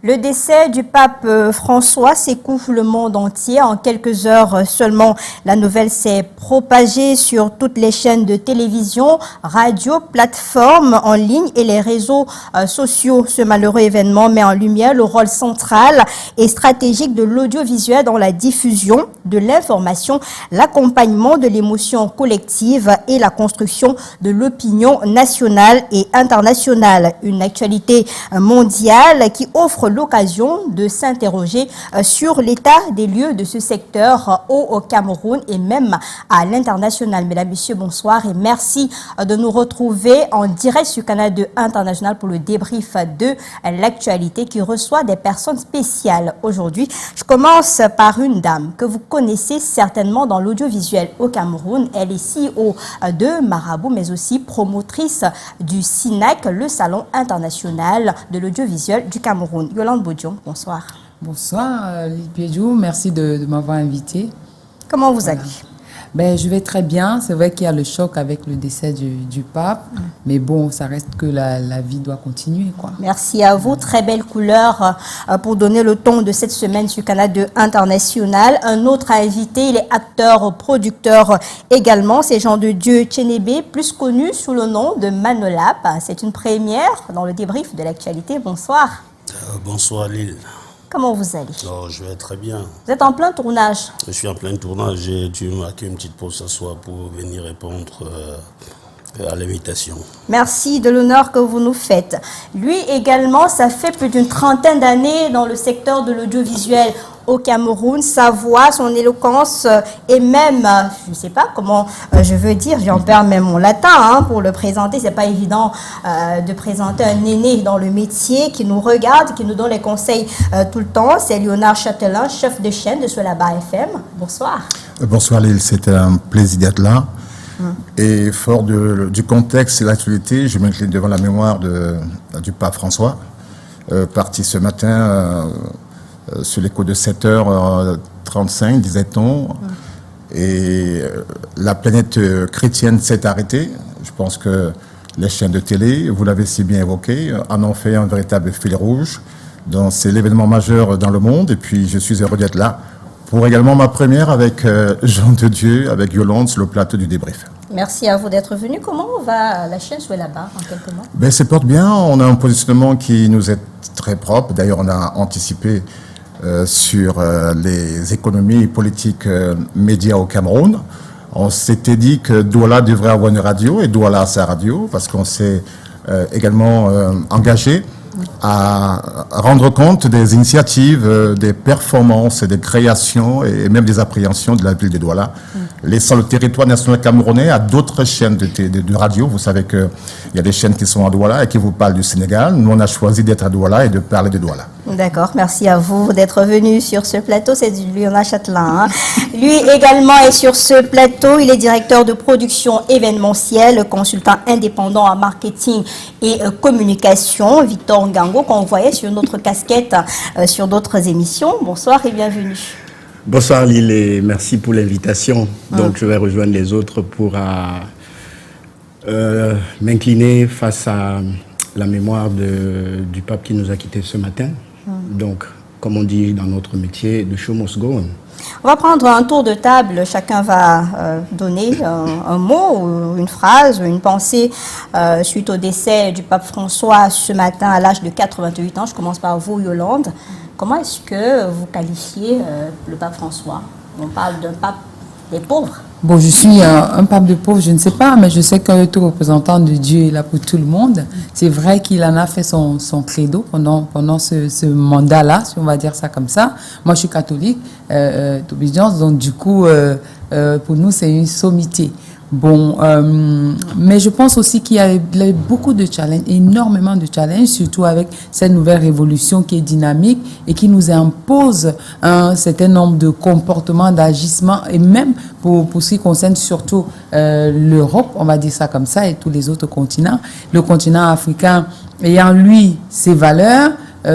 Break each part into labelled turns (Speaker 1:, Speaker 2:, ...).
Speaker 1: Le décès du pape François secoue le monde entier. En quelques heures seulement, la nouvelle s'est propagée sur toutes les chaînes de télévision, radio, plateformes en ligne et les réseaux sociaux. Ce malheureux événement met en lumière le rôle central et stratégique de l'audiovisuel dans la diffusion de l'information, l'accompagnement de l'émotion collective et la construction de l'opinion nationale et internationale. Une actualité mondiale qui offre l'occasion de s'interroger sur l'état des lieux de ce secteur au Cameroun et même à l'international. Mesdames, Messieurs, bonsoir et merci de nous retrouver en direct sur Canal 2 International pour le débrief de l'actualité qui reçoit des personnes spéciales aujourd'hui. Je commence par une dame que vous connaissez certainement dans l'audiovisuel au Cameroun. Elle est CEO de Marabout, mais aussi promotrice du SINAC, le Salon international de l'audiovisuel du Cameroun. Yolande Bodion, bonsoir.
Speaker 2: Bonsoir, Lille Piedjou, merci de m'avoir invitée.
Speaker 1: Comment vous allez?
Speaker 2: Ben, je vais très bien. C'est vrai qu'il y a le choc avec le décès du pape, mais bon, ça reste que la vie doit continuer, quoi.
Speaker 1: Merci à vous. Très belle couleur pour donner le ton de cette semaine sur Canal 2 International. Un autre invité, il est acteur, producteur également. C'est Jean de Dieu Tchénébé, plus connu sous le nom de Manolap. C'est une première dans le débrief de l'actualité. Bonsoir.
Speaker 3: Bonsoir Lille.
Speaker 1: Comment vous allez?
Speaker 3: Oh, je vais très bien.
Speaker 1: Vous êtes en plein tournage?
Speaker 3: Je suis en plein tournage. J'ai dû marquer une petite pause ce soir pour venir répondre à l'invitation.
Speaker 1: Merci de l'honneur que vous nous faites. Lui également, ça fait plus d'une trentaine d'années dans le secteur de l'audiovisuel au Cameroun. Sa voix, son éloquence et même, je ne sais pas comment je veux dire, j'en perds même mon latin pour le présenter. C'est pas évident de présenter un aîné dans le métier qui nous regarde, qui nous donne les conseils tout le temps. C'est Léonard Châtelain, chef de chaîne de Solaba FM. Bonsoir.
Speaker 4: Bonsoir Lille, c'était un plaisir d'être là. Et fort du contexte et de l'actualité, je m'incline devant la mémoire du pape François, parti ce matin sur les coups de 7h35, disait-on. Et la planète chrétienne s'est arrêtée. Je pense que les chaînes de télé, vous l'avez si bien évoqué, en ont fait un véritable fil rouge. Donc c'est l'événement majeur dans le monde. Et puis je suis heureux d'être là pour également ma première avec Jean de Dieu, avec Yolande sur le plateau du débrief.
Speaker 1: Merci à vous d'être venu. Comment va la chaîne Solaba en quelques mots?
Speaker 4: Ben, ça porte bien. On a un positionnement qui nous est très propre. D'ailleurs, on a anticipé sur les économies politiques médias au Cameroun. On s'était dit que Douala devrait avoir une radio et Douala a sa radio parce qu'on s'est également engagé à rendre compte des initiatives, des performances, des créations et même des appréhensions de la ville de Douala, laissant le territoire national camerounais à d'autres chaînes de radio. Vous savez qu'il y a des chaînes qui sont à Douala et qui vous parlent du Sénégal. Nous, on a choisi d'être à Douala et de parler de Douala.
Speaker 1: D'accord, merci à vous d'être venu sur ce plateau. C'est du Léonard Châtelain. Lui également est sur ce plateau. Il est directeur de production événementielle, consultant indépendant en marketing et communication. Victor Ngango, qu'on voyait sur notre casquette sur d'autres émissions. Bonsoir et bienvenue.
Speaker 5: Bonsoir Lille et merci pour l'invitation. Donc je vais rejoindre les autres pour m'incliner face à la mémoire du pape qui nous a quittés ce matin. Donc, comme on dit dans notre métier, the show must go on.
Speaker 1: On va prendre un tour de table. Chacun va donner un mot, ou une phrase, ou une pensée suite au décès du pape François ce matin à l'âge de 88 ans. Je commence par vous, Yolande. Comment est-ce que vous qualifiez le pape François? On parle d'un pape des pauvres.
Speaker 2: Bon, je suis un pape de pauvre, je ne sais pas, mais je sais que tout représentant de Dieu est là pour tout le monde. C'est vrai qu'il en a fait son credo pendant ce mandat-là, si on va dire ça comme ça. Moi, je suis catholique, d'obédience, donc du coup, pour nous, c'est une sommité. Bon, mais je pense aussi qu'il y a beaucoup de challenges, énormément de challenges, surtout avec cette nouvelle révolution qui est dynamique et qui nous impose un certain nombre de comportements, d'agissements, et même pour ce qui concerne surtout l'Europe, on va dire ça comme ça, et tous les autres continents. Le continent africain ayant, lui, ses valeurs,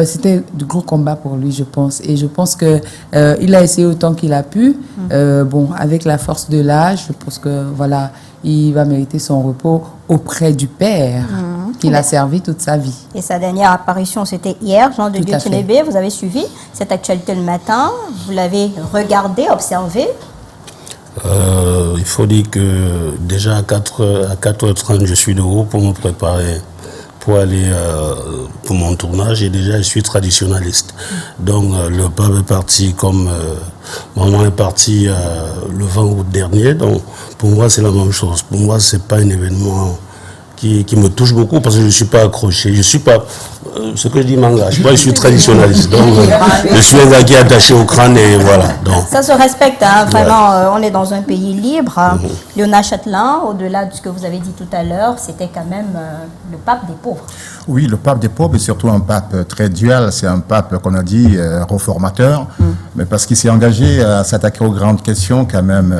Speaker 2: c'était de gros combats pour lui, je pense. Et je pense qu'il a essayé autant qu'il a pu. Bon, avec la force de l'âge, je pense que voilà, il va mériter son repos auprès du Père. qu'il a servi toute sa vie.
Speaker 1: Et sa dernière apparition, c'était hier, Jean de
Speaker 2: Tout
Speaker 1: Dieu
Speaker 2: à fait.
Speaker 1: Tchénébé. Vous avez suivi cette actualité le matin, vous l'avez regardé, observé.
Speaker 3: Il faut dire que déjà à 4h30, je suis dehors pour me préparer pour aller pour mon tournage, et déjà je suis traditionnaliste. Donc le pape est parti comme maman est partie le 20 août dernier. Donc pour moi c'est la même chose. Pour moi c'est pas un événement qui me touche beaucoup parce que je ne suis pas accroché. Je suis pas ce que je dis m'engage. Moi je suis traditionnaliste. Donc je suis un gars qui est attaché au crâne et voilà. Donc
Speaker 1: Ça se respecte, hein, vraiment, on est dans un pays libre. Léonard Chatelain, au-delà de ce que vous avez dit tout à l'heure, c'était quand même le pape des pauvres.
Speaker 4: Oui, le pape des pauvres est surtout un pape très dual. C'est un pape, qu'on a dit, réformateur, mais parce qu'il s'est engagé à s'attaquer aux grandes questions quand même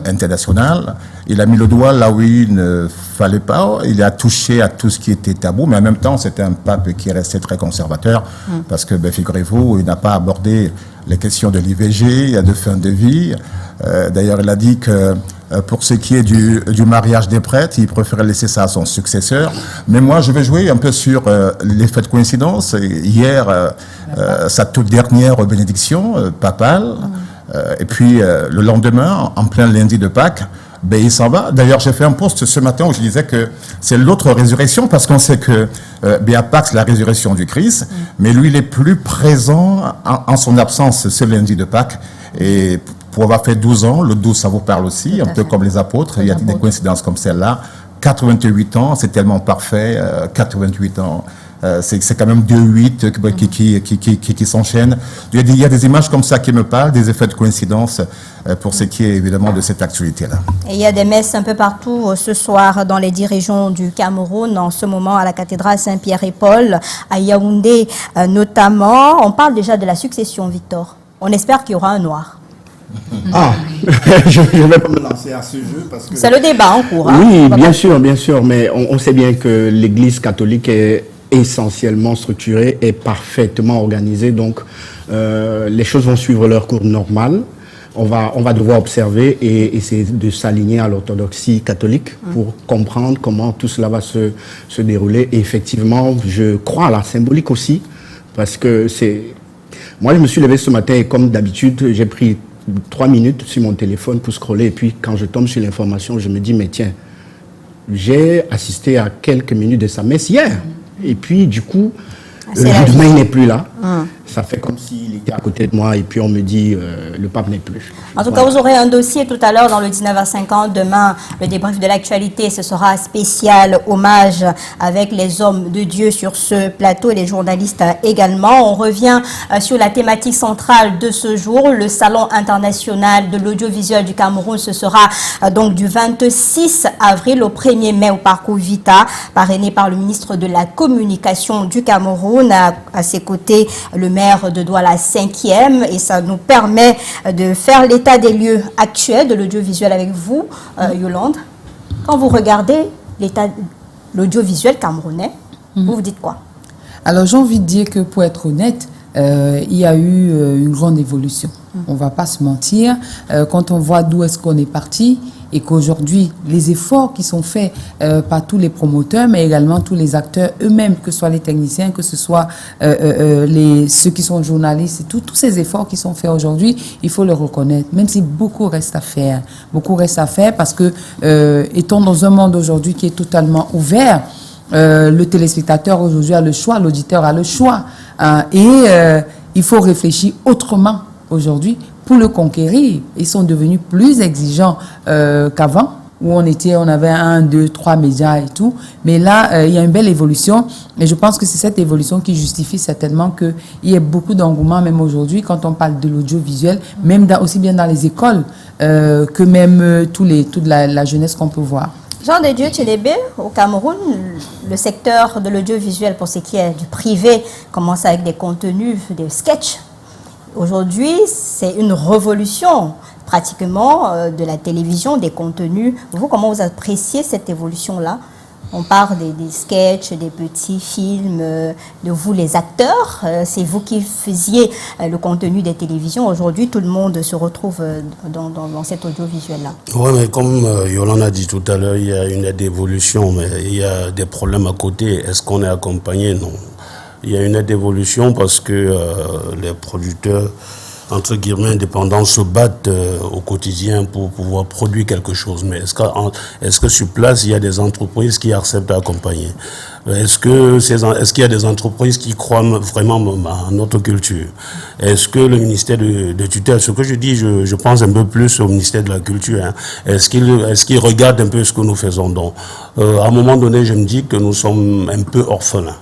Speaker 4: internationales. Il a mis le doigt là où il ne fallait pas. Il a touché à tout ce qui était tabou, mais en même temps, c'était un pape qui est resté très conservateur, parce que, figurez-vous, il n'a pas abordé les questions de l'IVG, de fin de vie. D'ailleurs, il a dit que pour ce qui est du mariage des prêtres, il préférait laisser ça à son successeur. Mais moi, je vais jouer un peu sur l'effet de coïncidence. Hier, sa toute dernière bénédiction papale. Et puis, le lendemain, en plein lundi de Pâques, il s'en va. D'ailleurs, j'ai fait un post ce matin où je disais que c'est l'autre résurrection, parce qu'on sait que à Pâques, c'est la résurrection du Christ, mais lui, il est plus présent en son absence ce lundi de Pâques. Et pour avoir fait 12 ans, le 12, ça vous parle aussi, un peu comme les apôtres. Il y a des coïncidences comme celle-là. 88 ans, c'est tellement parfait. 88 ans, c'est quand même 2-8 qui s'enchaînent. Il y a des images comme ça qui me parlent, des effets de coïncidence pour ce qui est évidemment de cette actualité-là.
Speaker 1: Et il y a des messes un peu partout ce soir dans les 10 régions du Cameroun, en ce moment à la cathédrale Saint-Pierre et Paul, à Yaoundé notamment. On parle déjà de la succession, Victor. On espère qu'il y aura un noir.
Speaker 5: Je ne vais pas me lancer à ce jeu parce que...
Speaker 1: C'est le débat en cours. Hein.
Speaker 5: Oui, bien sûr, mais on sait bien que l'Église catholique est essentiellement structurée et parfaitement organisée, donc les choses vont suivre leur cours normal. On va devoir observer et essayer de s'aligner à l'orthodoxie catholique pour comprendre comment tout cela va se dérouler. Et effectivement, je crois à la symbolique aussi, parce que moi, je me suis levé ce matin et comme d'habitude, j'ai pris 3 minutes sur mon téléphone pour scroller, et puis quand je tombe sur l'information, je me dis, mais tiens, j'ai assisté à quelques minutes de sa messe hier, et puis du coup, le lendemain, il n'est plus là. Ça fait comme s'il était à côté de moi, et puis on me dit, le pape n'est plus.
Speaker 1: En tout cas, vous aurez un dossier tout à l'heure dans le 19h50. Demain, le débrief de l'actualité, ce sera spécial hommage avec les hommes de Dieu sur ce plateau et les journalistes également. On revient sur la thématique centrale de ce jour, le Salon international de l'audiovisuel du Cameroun. Ce sera donc du 26 avril au 1er mai au Parcours Vita, parrainé par le ministre de la Communication du Cameroun. À ses côtés, le maire de Douala 5e, et ça nous permet de faire l'état des lieux actuels de l'audiovisuel avec vous, Yolande. Quand vous regardez l'état de l'audiovisuel camerounais, vous vous dites quoi?
Speaker 2: Alors j'ai envie de dire que pour être honnête, il y a eu une grande évolution. On ne va pas se mentir. Quand on voit d'où est-ce qu'on est parti, et qu'aujourd'hui, les efforts qui sont faits par tous les promoteurs, mais également tous les acteurs eux-mêmes, que ce soit les techniciens, que ce soit ceux qui sont journalistes, et tous ces efforts qui sont faits aujourd'hui, il faut le reconnaître, même si beaucoup reste à faire. Beaucoup reste à faire parce que, étant dans un monde aujourd'hui qui est totalement ouvert, le téléspectateur aujourd'hui a le choix, l'auditeur a le choix. Il faut réfléchir autrement aujourd'hui pour le conquérir. Ils sont devenus plus exigeants qu'avant, où on avait 1, 2, 3 médias et tout. Mais là, il y a une belle évolution. Et je pense que c'est cette évolution qui justifie certainement qu'il y ait beaucoup d'engouement, même aujourd'hui, quand on parle de l'audiovisuel, même aussi bien dans les écoles que même toute la jeunesse qu'on peut voir.
Speaker 1: Jean de Dieu Tchénébé, au Cameroun, le secteur de l'audiovisuel, pour ce qui est du privé, commence avec des contenus, des sketchs. Aujourd'hui, c'est une révolution pratiquement de la télévision, des contenus. Vous, comment vous appréciez cette évolution-là On parle des sketchs, des petits films, de vous les acteurs. C'est vous qui faisiez le contenu des télévisions. Aujourd'hui, tout le monde se retrouve dans cet audiovisuel-là.
Speaker 3: Oui, mais comme Yolande a dit tout à l'heure, il y a une aide d'évolution, mais il y a des problèmes à côté. Est-ce qu'on est accompagné? Non. Il y a une aide d'évolution parce que les producteurs, entre guillemets, indépendants se battent au quotidien pour pouvoir produire quelque chose. Mais est-ce que sur place, il y a des entreprises qui acceptent d'accompagner? Est-ce qu'il y a des entreprises qui croient vraiment à notre culture? Est-ce que le ministère de tutelle, ce que je dis, je pense un peu plus au ministère de la Culture, hein. Est-ce qu'il regarde un peu ce que nous faisons? Donc, à un moment donné, je me dis que nous sommes un peu orphelins.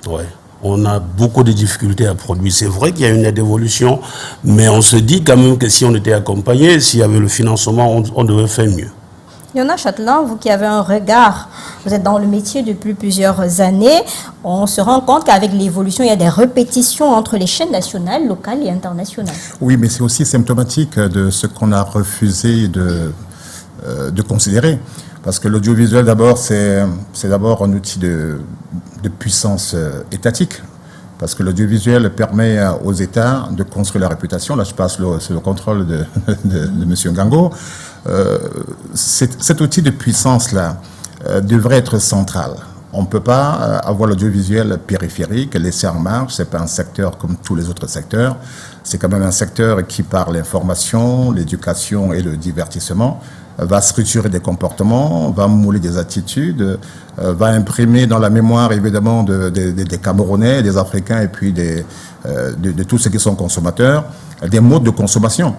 Speaker 3: Ouais. On a beaucoup de difficultés à produire. C'est vrai qu'il y a une aide d'évolution, mais on se dit quand même que si on était accompagné, s'il y avait le financement, on devrait faire mieux.
Speaker 1: Yona Chatelain, vous qui avez un regard, vous êtes dans le métier depuis plusieurs années, on se rend compte qu'avec l'évolution, il y a des répétitions entre les chaînes nationales, locales et internationales.
Speaker 4: Oui, mais c'est aussi symptomatique de ce qu'on a refusé de considérer. Parce que l'audiovisuel, d'abord, c'est d'abord un outil de puissance étatique. Parce que l'audiovisuel permet aux États de construire la réputation. Là, je passe sous le contrôle de M. Ngango. Cet outil de puissance-là devrait être central. On ne peut pas avoir l'audiovisuel périphérique, laissé en marge. Ce n'est pas un secteur comme tous les autres secteurs. C'est quand même un secteur qui, par l'information, l'éducation et le divertissement, va structurer des comportements, va mouler des attitudes, va imprimer dans la mémoire évidemment des Camerounais, des Africains et puis de tous ceux qui sont consommateurs, des modes de consommation.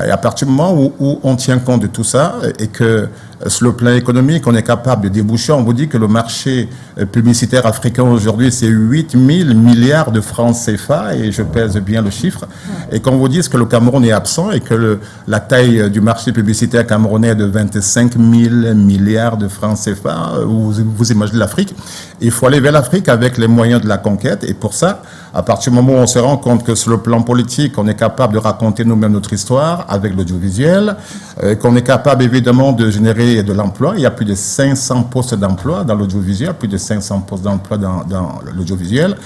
Speaker 4: Et à partir du moment où on tient compte de tout ça et que sur le plan économique, on est capable de déboucher, on vous dit que le marché publicitaire africain aujourd'hui, c'est 8 000 milliards de francs CFA, et je pèse bien le chiffre, et qu'on vous dise que le Cameroun est absent et que la taille du marché publicitaire camerounais est de 25 000 milliards de francs CFA, vous imaginez l'Afrique. Il faut aller vers l'Afrique avec les moyens de la conquête, et pour ça, à partir du moment où on se rend compte que sur le plan politique, on est capable de raconter nous-mêmes notre histoire avec l'audiovisuel, qu'on est capable évidemment de générer de l'emploi. Il y a plus de 500 postes d'emploi dans l'audiovisuel, plus de 500 postes d'emploi dans l'audiovisuel,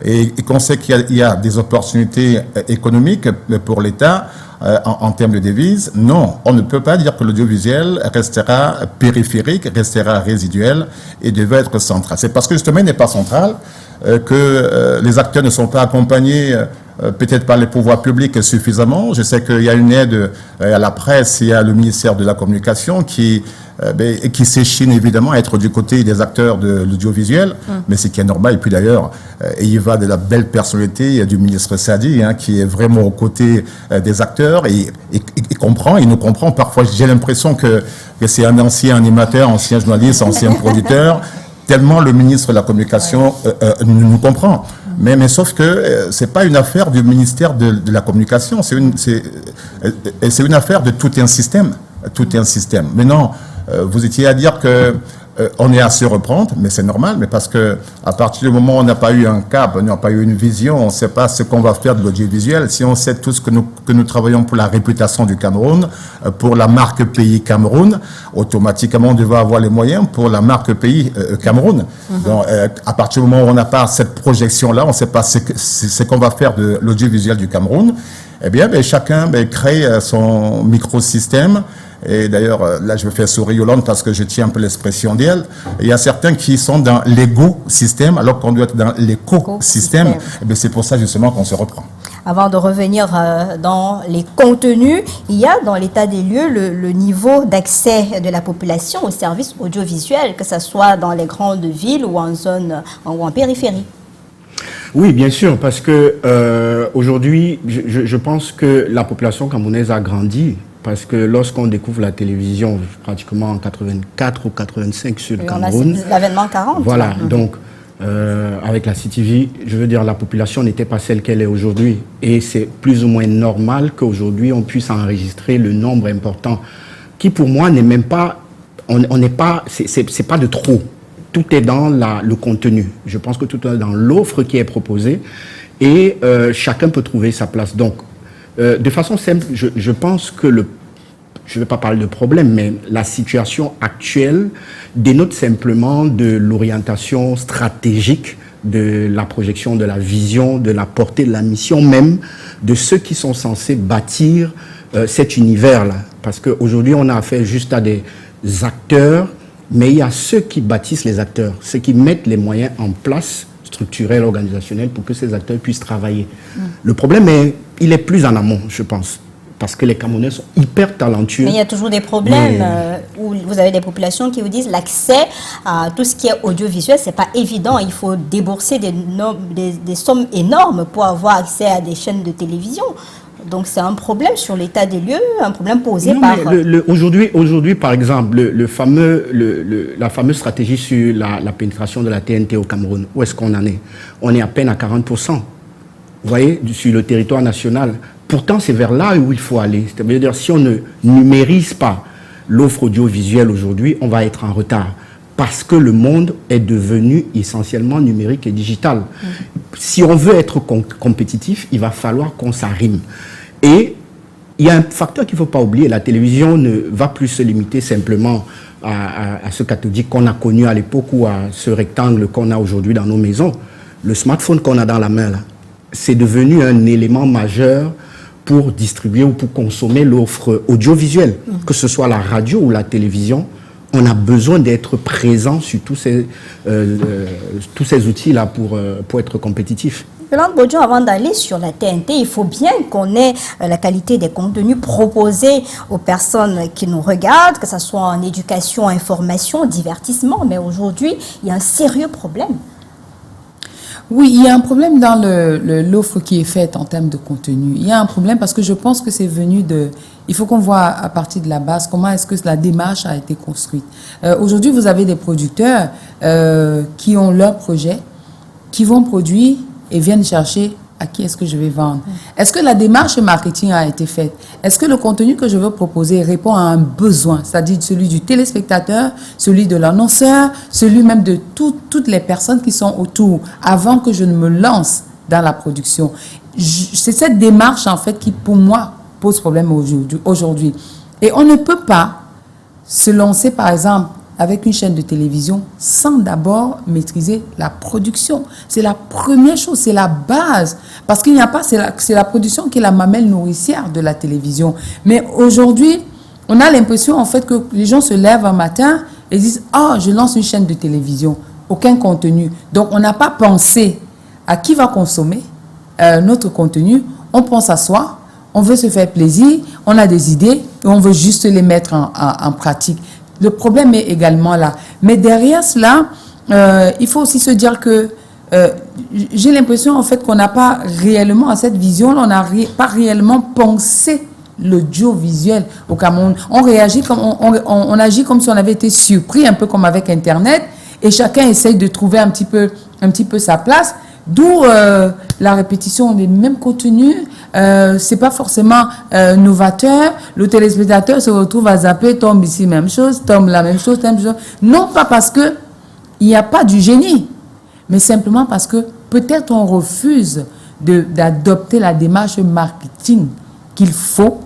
Speaker 4: et qu'on sait qu'il y a des opportunités économiques pour l'État en termes de devises. Non, on ne peut pas dire que l'audiovisuel restera périphérique, restera résiduel et devait être central. C'est parce que justement il n'est pas central que les acteurs ne sont pas accompagnés peut-être par les pouvoirs publics suffisamment. Je sais qu'il y a une aide à la presse, il y a le ministère de la Communication qui s'échine évidemment à être du côté des acteurs de l'audiovisuel, mais c'est qui est normal. Et puis d'ailleurs, il va de la belle personnalité du ministre Sadi, qui est vraiment aux côtés des acteurs, et il comprend, il nous comprend. Parfois, j'ai l'impression que c'est un ancien animateur, ancien journaliste, ancien producteur, tellement le ministre de la Communication nous comprend. Mais sauf que c'est pas une affaire du ministère de la Communication, c'est une affaire de tout un système. Tout un système. Maintenant, vous étiez à dire que on est à se reprendre, mais c'est normal, mais parce que à partir du moment où on n'a pas eu un cap, on n'a pas eu une vision, on ne sait pas ce qu'on va faire de l'audiovisuel. Si on sait tous que nous travaillons pour la réputation du Cameroun, pour la marque pays Cameroun, automatiquement on devrait avoir les moyens pour la marque pays Cameroun. Donc, à partir du moment où on n'a pas cette projection-là, on ne sait pas ce qu'on va faire de l'audiovisuel du Cameroun. Eh bien, chacun crée son microsystème. Et d'ailleurs, là, je vais faire sourire Yolande parce que je tiens un peu l'expression d'elle. Il y a certains qui sont dans l'égo-système alors qu'on doit être dans l'écosystème. Et c'est pour ça justement qu'on se reprend.
Speaker 1: Avant de revenir dans les contenus, il y a dans l'état des lieux le niveau d'accès de la population aux services audiovisuels, que ce soit dans les grandes villes ou en zone ou en périphérie.
Speaker 5: Oui, bien sûr, parce que aujourd'hui, je pense que la population camerounaise a grandi. Parce que lorsqu'on découvre la télévision, pratiquement en 84 ou 85 sur le Cameroun...
Speaker 1: On a l'avènement 40.
Speaker 5: Voilà, donc avec la CTV, je veux dire, la population n'était pas celle qu'elle est aujourd'hui. Et c'est plus ou moins normal qu'aujourd'hui, on puisse enregistrer le nombre important, qui pour moi n'est même pas... On n'est pas... C'est pas de trop. Tout est dans le contenu. Je pense que tout est dans l'offre qui est proposée. Et chacun peut trouver sa place. Donc, de façon simple, je pense que je ne vais pas parler de problème, mais la situation actuelle dénote simplement de l'orientation stratégique, de la projection, de la vision, de la portée, de la mission même de ceux qui sont censés bâtir cet univers-là. Parce qu'aujourd'hui, on a affaire juste à des acteurs, mais il y a ceux qui bâtissent les acteurs, ceux qui mettent les moyens en place, structurels, organisationnels, pour que ces acteurs puissent travailler. Le problème, il est plus en amont, je pense. Parce que les Camerounais sont hyper talentueux.
Speaker 1: Mais il y a toujours des problèmes où vous avez des populations qui vous disent l'accès à tout ce qui est audiovisuel, c'est pas évident. Il faut débourser des sommes énormes pour avoir accès à des chaînes de télévision. Donc c'est un problème sur l'état des lieux, un problème posé par...
Speaker 5: Aujourd'hui, par exemple, la fameuse stratégie sur la pénétration de la TNT au Cameroun, où est-ce qu'on en est? On est à peine à 40%. Vous voyez, sur le territoire national. Pourtant, c'est vers là où il faut aller. C'est-à-dire, si on ne numérise pas l'offre audiovisuelle aujourd'hui, on va être en retard. Parce que le monde est devenu essentiellement numérique et digital. Si on veut être compétitif, il va falloir qu'on s'arrime. Et il y a un facteur qu'il ne faut pas oublier. La télévision ne va plus se limiter simplement à ce cathodique qu'on a connu à l'époque ou à ce rectangle qu'on a aujourd'hui dans nos maisons. Le smartphone qu'on a dans la main, là, c'est devenu un élément majeur pour distribuer ou pour consommer l'offre audiovisuelle, que ce soit la radio ou la télévision. On a besoin d'être présent sur tous ces outils-là pour être compétitif.
Speaker 1: Yolande Bodion, avant d'aller sur la TNT, il faut bien qu'on ait la qualité des contenus proposés aux personnes qui nous regardent, que ce soit en éducation, information, divertissement. Mais aujourd'hui, il y a un sérieux problème.
Speaker 2: Oui, il y a un problème dans l'offre qui est faite en termes de contenu. Il y a un problème parce que je pense que c'est venu de... Il faut qu'on voit à partir de la base comment est-ce que la démarche a été construite. Aujourd'hui, vous avez des producteurs qui ont leur projet, qui vont produire et viennent chercher à qui est-ce que je vais vendre. Est-ce que la démarche marketing a été faite? Est-ce que le contenu que je veux proposer répond à un besoin, c'est-à-dire celui du téléspectateur, celui de l'annonceur, celui même de toutes les personnes qui sont autour, avant que je ne me lance dans la production? C'est cette démarche, en fait, qui, pour moi, pose problème aujourd'hui. Et on ne peut pas se lancer, par exemple, avec une chaîne de télévision sans d'abord maîtriser la production. C'est la première chose, c'est la base. Parce qu'il n'y a pas, c'est la production qui est la mamelle nourricière de la télévision. Mais aujourd'hui, on a l'impression en fait que les gens se lèvent un matin et disent « Ah, je lance une chaîne de télévision ». Aucun contenu. Donc, on n'a pas pensé à qui va consommer notre contenu. On pense à soi, on veut se faire plaisir, on a des idées et on veut juste les mettre en pratique. Le problème est également là. Mais derrière cela, il faut aussi se dire que j'ai l'impression en fait qu'on n'a pas réellement, à cette vision, on n'a pas réellement pensé l'audiovisuel au Cameroun. On réagit comme on agit comme si on avait été surpris, un peu comme avec Internet, et chacun essaye de trouver un petit peu sa place. D'où la répétition des mêmes contenus, c'est pas forcément novateur. Le téléspectateur se retrouve à zapper, tombe ici même chose, tombe la même chose, non pas parce que il n'y a pas du génie, mais simplement parce que peut-être on refuse d'adopter la démarche marketing qu'il faut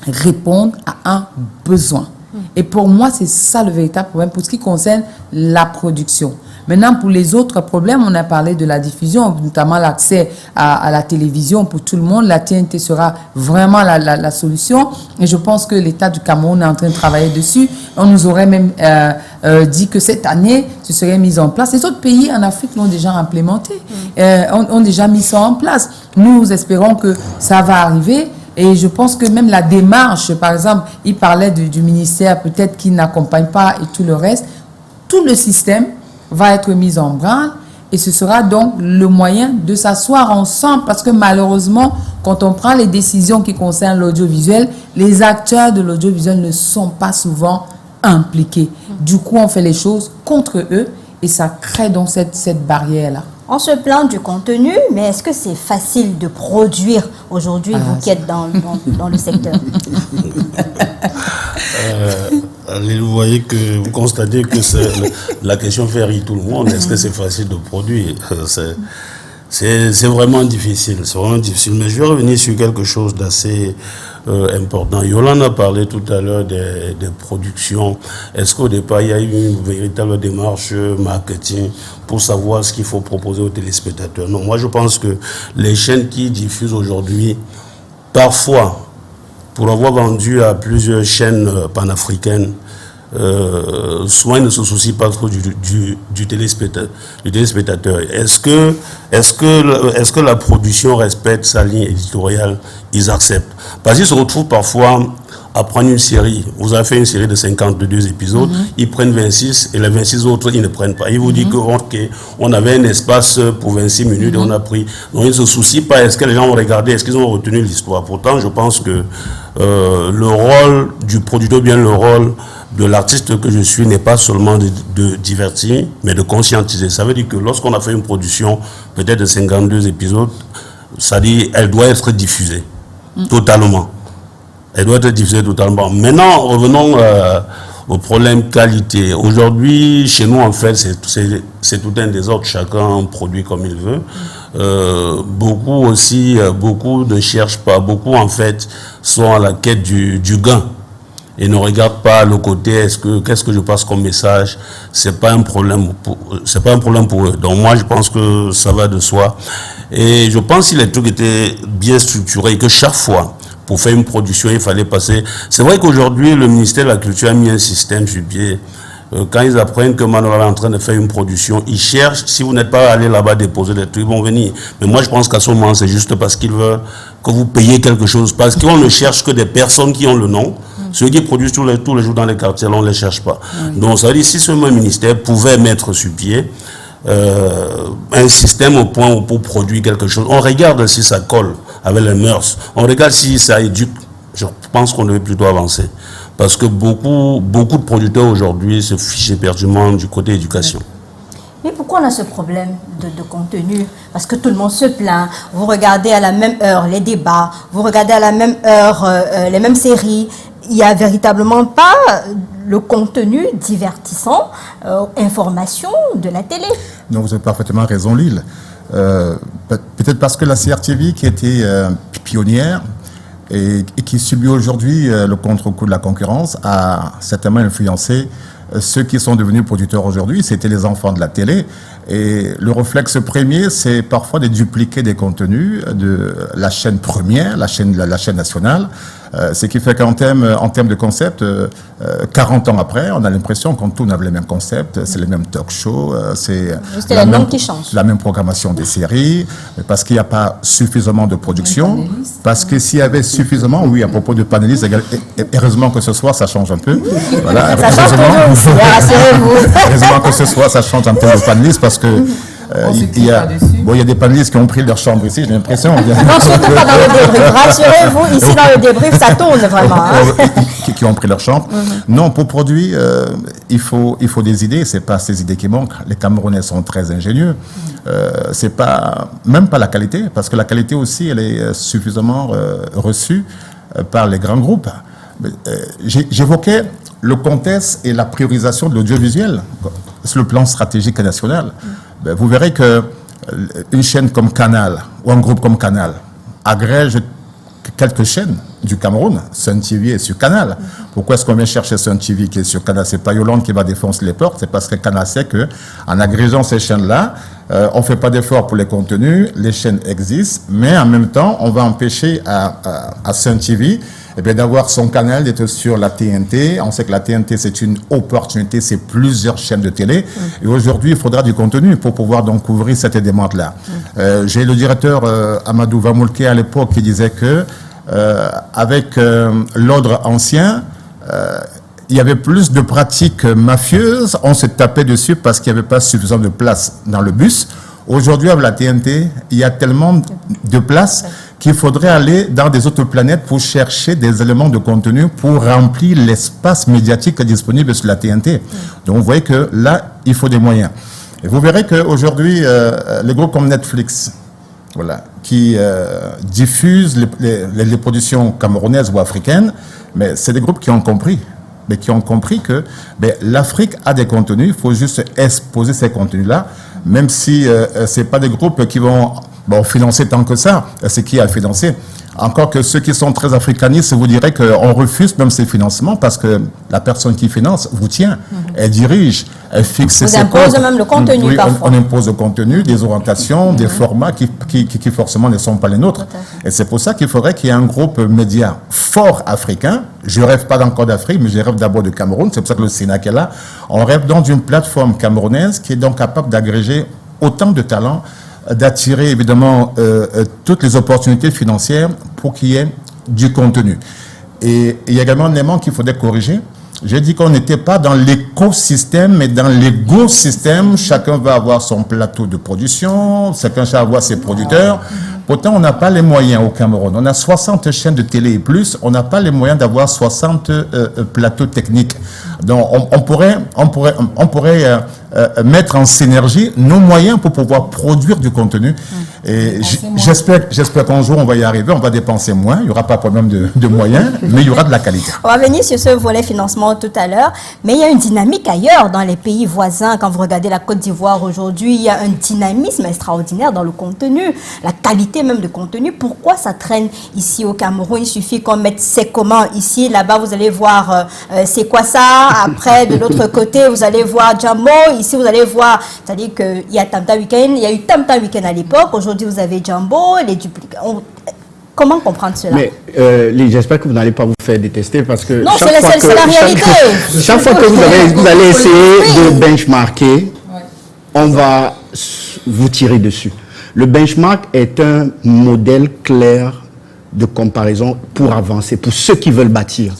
Speaker 2: répondre à un besoin. Et pour moi, c'est ça le véritable problème pour ce qui concerne la production. Maintenant, pour les autres problèmes, on a parlé de la diffusion, notamment l'accès à la télévision pour tout le monde. La TNT sera vraiment la solution. Et je pense que l'État du Cameroun est en train de travailler dessus. On nous aurait même dit que cette année, ce serait mis en place. Les autres pays en Afrique l'ont déjà implémenté, ont déjà mis ça en place. Nous espérons que ça va arriver. Et je pense que même la démarche, par exemple, il parlait du ministère peut-être qui n'accompagne pas et tout le reste. Tout le système va être mis en branle et ce sera donc le moyen de s'asseoir ensemble parce que malheureusement, quand on prend les décisions qui concernent l'audiovisuel, les acteurs de l'audiovisuel ne sont pas souvent impliqués. Du coup, on fait les choses contre eux et ça crée donc cette barrière-là.
Speaker 1: On se plaint du contenu, mais est-ce que c'est facile de produire aujourd'hui, vous qui êtes dans le secteur?
Speaker 3: Vous constatez que la question fait rire tout le monde. Est-ce que c'est facile de produire? C'est vraiment difficile, Mais je vais revenir sur quelque chose d'assez important. Yolande a parlé tout à l'heure des productions. Est-ce qu'au départ, il y a eu une véritable démarche marketing pour savoir ce qu'il faut proposer aux téléspectateurs? Non, moi je pense que les chaînes qui diffusent aujourd'hui, parfois, pour avoir vendu à plusieurs chaînes panafricaines, souvent ils ne se soucient pas trop du téléspectateur. Est-ce que la production respecte sa ligne éditoriale? Ils acceptent. Parce qu'ils se retrouvent parfois à prendre une série. Vous avez fait une série de 52 épisodes, ils prennent 26 et les 26 autres, ils ne prennent pas. Ils vous disent qu'on avait un espace pour 26 minutes et on a pris. Donc ils ne se soucient pas. Est-ce que les gens ont regardé? Est-ce qu'ils ont retenu l'histoire? Pourtant, je pense que le rôle du producteur, bien le rôle de l'artiste que je suis n'est pas seulement de divertir, mais de conscientiser. Ça veut dire que lorsqu'on a fait une production, peut-être de 52 épisodes, ça dit elle doit être diffusée totalement. Elle doit être diffusée totalement. Maintenant, revenons au problème qualité. Aujourd'hui, chez nous, en fait, c'est tout un désordre. Chacun produit comme il veut. Beaucoup ne cherchent pas. Beaucoup, en fait, sont à la quête du gain. Et ne regardent pas le côté, qu'est-ce que je passe comme message? C'est pas un problème pour eux. Donc moi, je pense que ça va de soi. Et je pense que si les trucs étaient bien structurés et que chaque fois, pour faire une production, il fallait passer. C'est vrai qu'aujourd'hui, le ministère de la Culture a mis un système sur pied. Quand ils apprennent que Manuel est en train de faire une production, ils cherchent. Si vous n'êtes pas allé là-bas déposer des trucs, ils vont venir. Mais moi, je pense qu'à ce moment, c'est juste parce qu'ils veulent que vous payiez quelque chose. Parce qu'on ne cherche que des personnes qui ont le nom. Ceux qui produisent tous les jours dans les quartiers, on ne les cherche pas. Donc, ça veut dire si ce même ministère pouvait mettre sur pied un système au point où pour produire quelque chose, on regarde si ça colle avec les mœurs, on regarde si ça éduque. Je pense qu'on devait plutôt avancer. Parce que beaucoup de producteurs aujourd'hui se fichent éperdument du côté éducation.
Speaker 1: Mais pourquoi on a ce problème de contenu? Parce que tout le monde se plaint. Vous regardez à la même heure les débats, vous regardez à la même heure les mêmes séries. Il n'y a véritablement pas le contenu divertissant, information de la télé.
Speaker 4: Non, vous avez parfaitement raison, Lille. Peut-être parce que la CRTV, qui était pionnière et qui subit aujourd'hui le contre-coup de la concurrence, a certainement influencé ceux qui sont devenus producteurs aujourd'hui. C'était les enfants de la télé. Et le réflexe premier, c'est parfois de dupliquer des contenus de la chaîne première, la chaîne nationale. Ce qui fait qu'en termes de concept, 40 ans après, on a l'impression qu'on tourne avec les mêmes concepts, c'est les mêmes talk shows, c'est la même programmation des séries, parce qu'il n'y a pas suffisamment de production, parce que s'il y avait suffisamment, oui, à propos de panélistes, heureusement que ce soir, ça change un peu. Voilà,
Speaker 1: ça change toujours aussi, rassurez-vous.
Speaker 4: Heureusement que ce soir, ça change en termes de panélistes, parce que il y a des panélistes qui ont pris leur chambre ici, j'ai l'impression.
Speaker 1: Non, surtout pas dans le débrief. Rassurez-vous, ici dans le débrief, ça tourne vraiment.
Speaker 4: Qui ont pris leur chambre. Non, pour produire, il faut des idées. C'est pas ces idées qui manquent. Les Camerounais sont très ingénieux. C'est même pas la qualité, parce que la qualité aussi, elle est suffisamment reçue par les grands groupes. J'évoquais le contexte et la priorisation de l'audiovisuel sur le plan stratégique et national. Vous verrez qu'une chaîne comme Canal ou un groupe comme Canal agrège quelques chaînes du Cameroun. Sun TV est sur Canal. Pourquoi est-ce qu'on vient chercher Sun TV qui est sur Canal? C'est pas Yolande qui va défoncer les portes, c'est parce que Canal sait qu'en agrégeant ces chaînes-là, on ne fait pas d'effort pour les contenus, les chaînes existent, mais en même temps, on va empêcher à Sun TV d'avoir son canal, d'être sur la TNT. On sait que la TNT, c'est une opportunité, c'est plusieurs chaînes de télé. Et aujourd'hui, il faudra du contenu pour pouvoir donc couvrir cette demande-là. J'ai le directeur Amadou Vamoulke à l'époque qui disait que avec l'ordre ancien, il y avait plus de pratiques mafieuses. On se tapait dessus parce qu'il n'y avait pas suffisamment de place dans le bus. Aujourd'hui, avec la TNT, il y a tellement de place qu'il faudrait aller dans des autres planètes pour chercher des éléments de contenu pour remplir l'espace médiatique disponible sur la TNT. Donc, vous voyez que là, il faut des moyens. Et vous verrez qu'aujourd'hui, les groupes comme Netflix, voilà, qui diffusent les productions camerounaises ou africaines, mais c'est des groupes qui ont compris. Mais qui ont compris que l'Afrique a des contenus, il faut juste exposer ces contenus-là. même si c'est pas des groupes qui vont financer tant que ça. C'est qui a financé? Encore que ceux qui sont très africanistes vous diraient qu'on refuse même ces financements parce que la personne qui finance vous tient, elle dirige, elle fixe ses codes.
Speaker 1: On impose même le contenu
Speaker 4: oui,
Speaker 1: parfois.
Speaker 4: on impose le contenu, des orientations, des formats qui forcément ne sont pas les nôtres. Et c'est pour ça qu'il faudrait qu'il y ait un groupe média fort africain. Je rêve pas d'encore d'Afrique, mais je rêve d'abord de Cameroun. C'est pour ça que le Sénat est là. On rêve donc d'une plateforme camerounaise qui est donc capable d'agréger autant de talents, d'attirer évidemment toutes les opportunités financières pour qu'il y ait du contenu. Et il y a également un élément qu'il faudrait corriger. J'ai dit qu'on n'était pas dans l'écosystème, mais dans l'égo-système. Chacun va avoir son plateau de production, chacun va avoir ses producteurs. Pourtant, on n'a pas les moyens au Cameroun. On a 60 chaînes de télé et plus. On n'a pas les moyens d'avoir 60 plateaux techniques. Donc, on pourrait mettre en synergie nos moyens pour pouvoir produire du contenu. Et j'espère qu'un jour, on va y arriver. On va dépenser moins. Il n'y aura pas de problème de moyens, mais il y aura de la qualité.
Speaker 1: On va venir sur ce volet financement tout à l'heure. Mais il y a une dynamique ailleurs dans les pays voisins. Quand vous regardez la Côte d'Ivoire aujourd'hui, il y a un dynamisme extraordinaire dans le contenu, la qualité même de contenu. Pourquoi ça traîne ici au Cameroun? Il suffit qu'on mette c'est comment ici, là-bas, vous allez voir c'est quoi ça. Après, de l'autre côté, vous allez voir Jambo. Ici, vous allez voir, c'est-à-dire qu'il y a Tamta Weekend, il y a eu Tamta Weekend à l'époque. Aujourd'hui, vous avez Jambo, les duplications. Comment comprendre cela?
Speaker 5: Mais j'espère que vous n'allez pas vous faire détester parce que
Speaker 1: non, c'est la réalité.
Speaker 5: Chaque fois que vous allez essayer de benchmarker, on va vous tirer dessus. Le benchmark est un modèle clair de comparaison pour avancer, pour ceux qui veulent bâtir.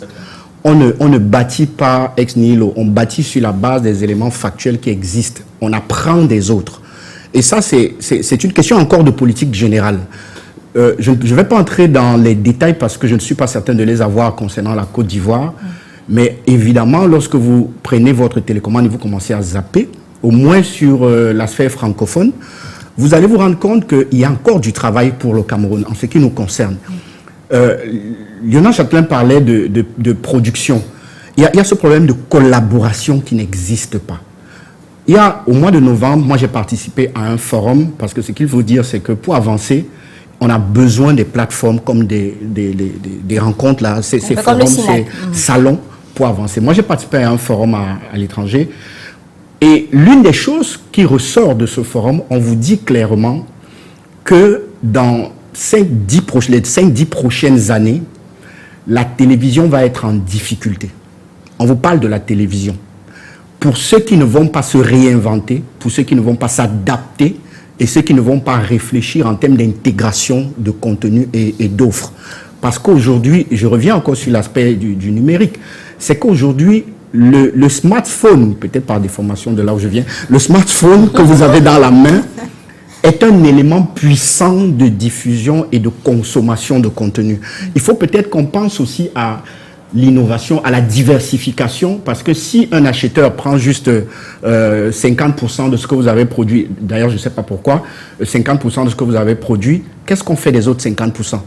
Speaker 5: On ne bâtit pas ex nihilo, on bâtit sur la base des éléments factuels qui existent. On apprend des autres. Et ça, c'est une question encore de politique générale. Je ne vais pas entrer dans les détails parce que je ne suis pas certain de les avoir concernant la Côte d'Ivoire. Mais évidemment, lorsque vous prenez votre télécommande et vous commencez à zapper, au moins sur la sphère francophone, vous allez vous rendre compte qu'il y a encore du travail pour le Cameroun en ce qui nous concerne. Lionel Châtelain parlait de production. Il y a ce problème de collaboration qui n'existe pas. Il y a, au mois de novembre, moi j'ai participé à un forum parce que ce qu'il faut dire, c'est que pour avancer, on a besoin des plateformes comme des rencontres, là, ces forums, ces salons pour avancer. Moi j'ai participé à un forum à l'étranger et l'une des choses qui ressort de ce forum, on vous dit clairement que dans les 5-10 prochaines années, la télévision va être en difficulté. On vous parle de la télévision. Pour ceux qui ne vont pas se réinventer, pour ceux qui ne vont pas s'adapter et ceux qui ne vont pas réfléchir en termes d'intégration de contenu et d'offres. Parce qu'aujourd'hui, je reviens encore sur l'aspect du numérique, c'est qu'aujourd'hui, le smartphone, peut-être par déformation de là où je viens, le smartphone que vous avez dans la main est un élément puissant de diffusion et de consommation de contenu. Il faut peut-être qu'on pense aussi à l'innovation, à la diversification, parce que si un acheteur prend juste 50% de ce que vous avez produit, d'ailleurs je ne sais pas pourquoi, 50% de ce que vous avez produit, qu'est-ce qu'on fait des autres 50%?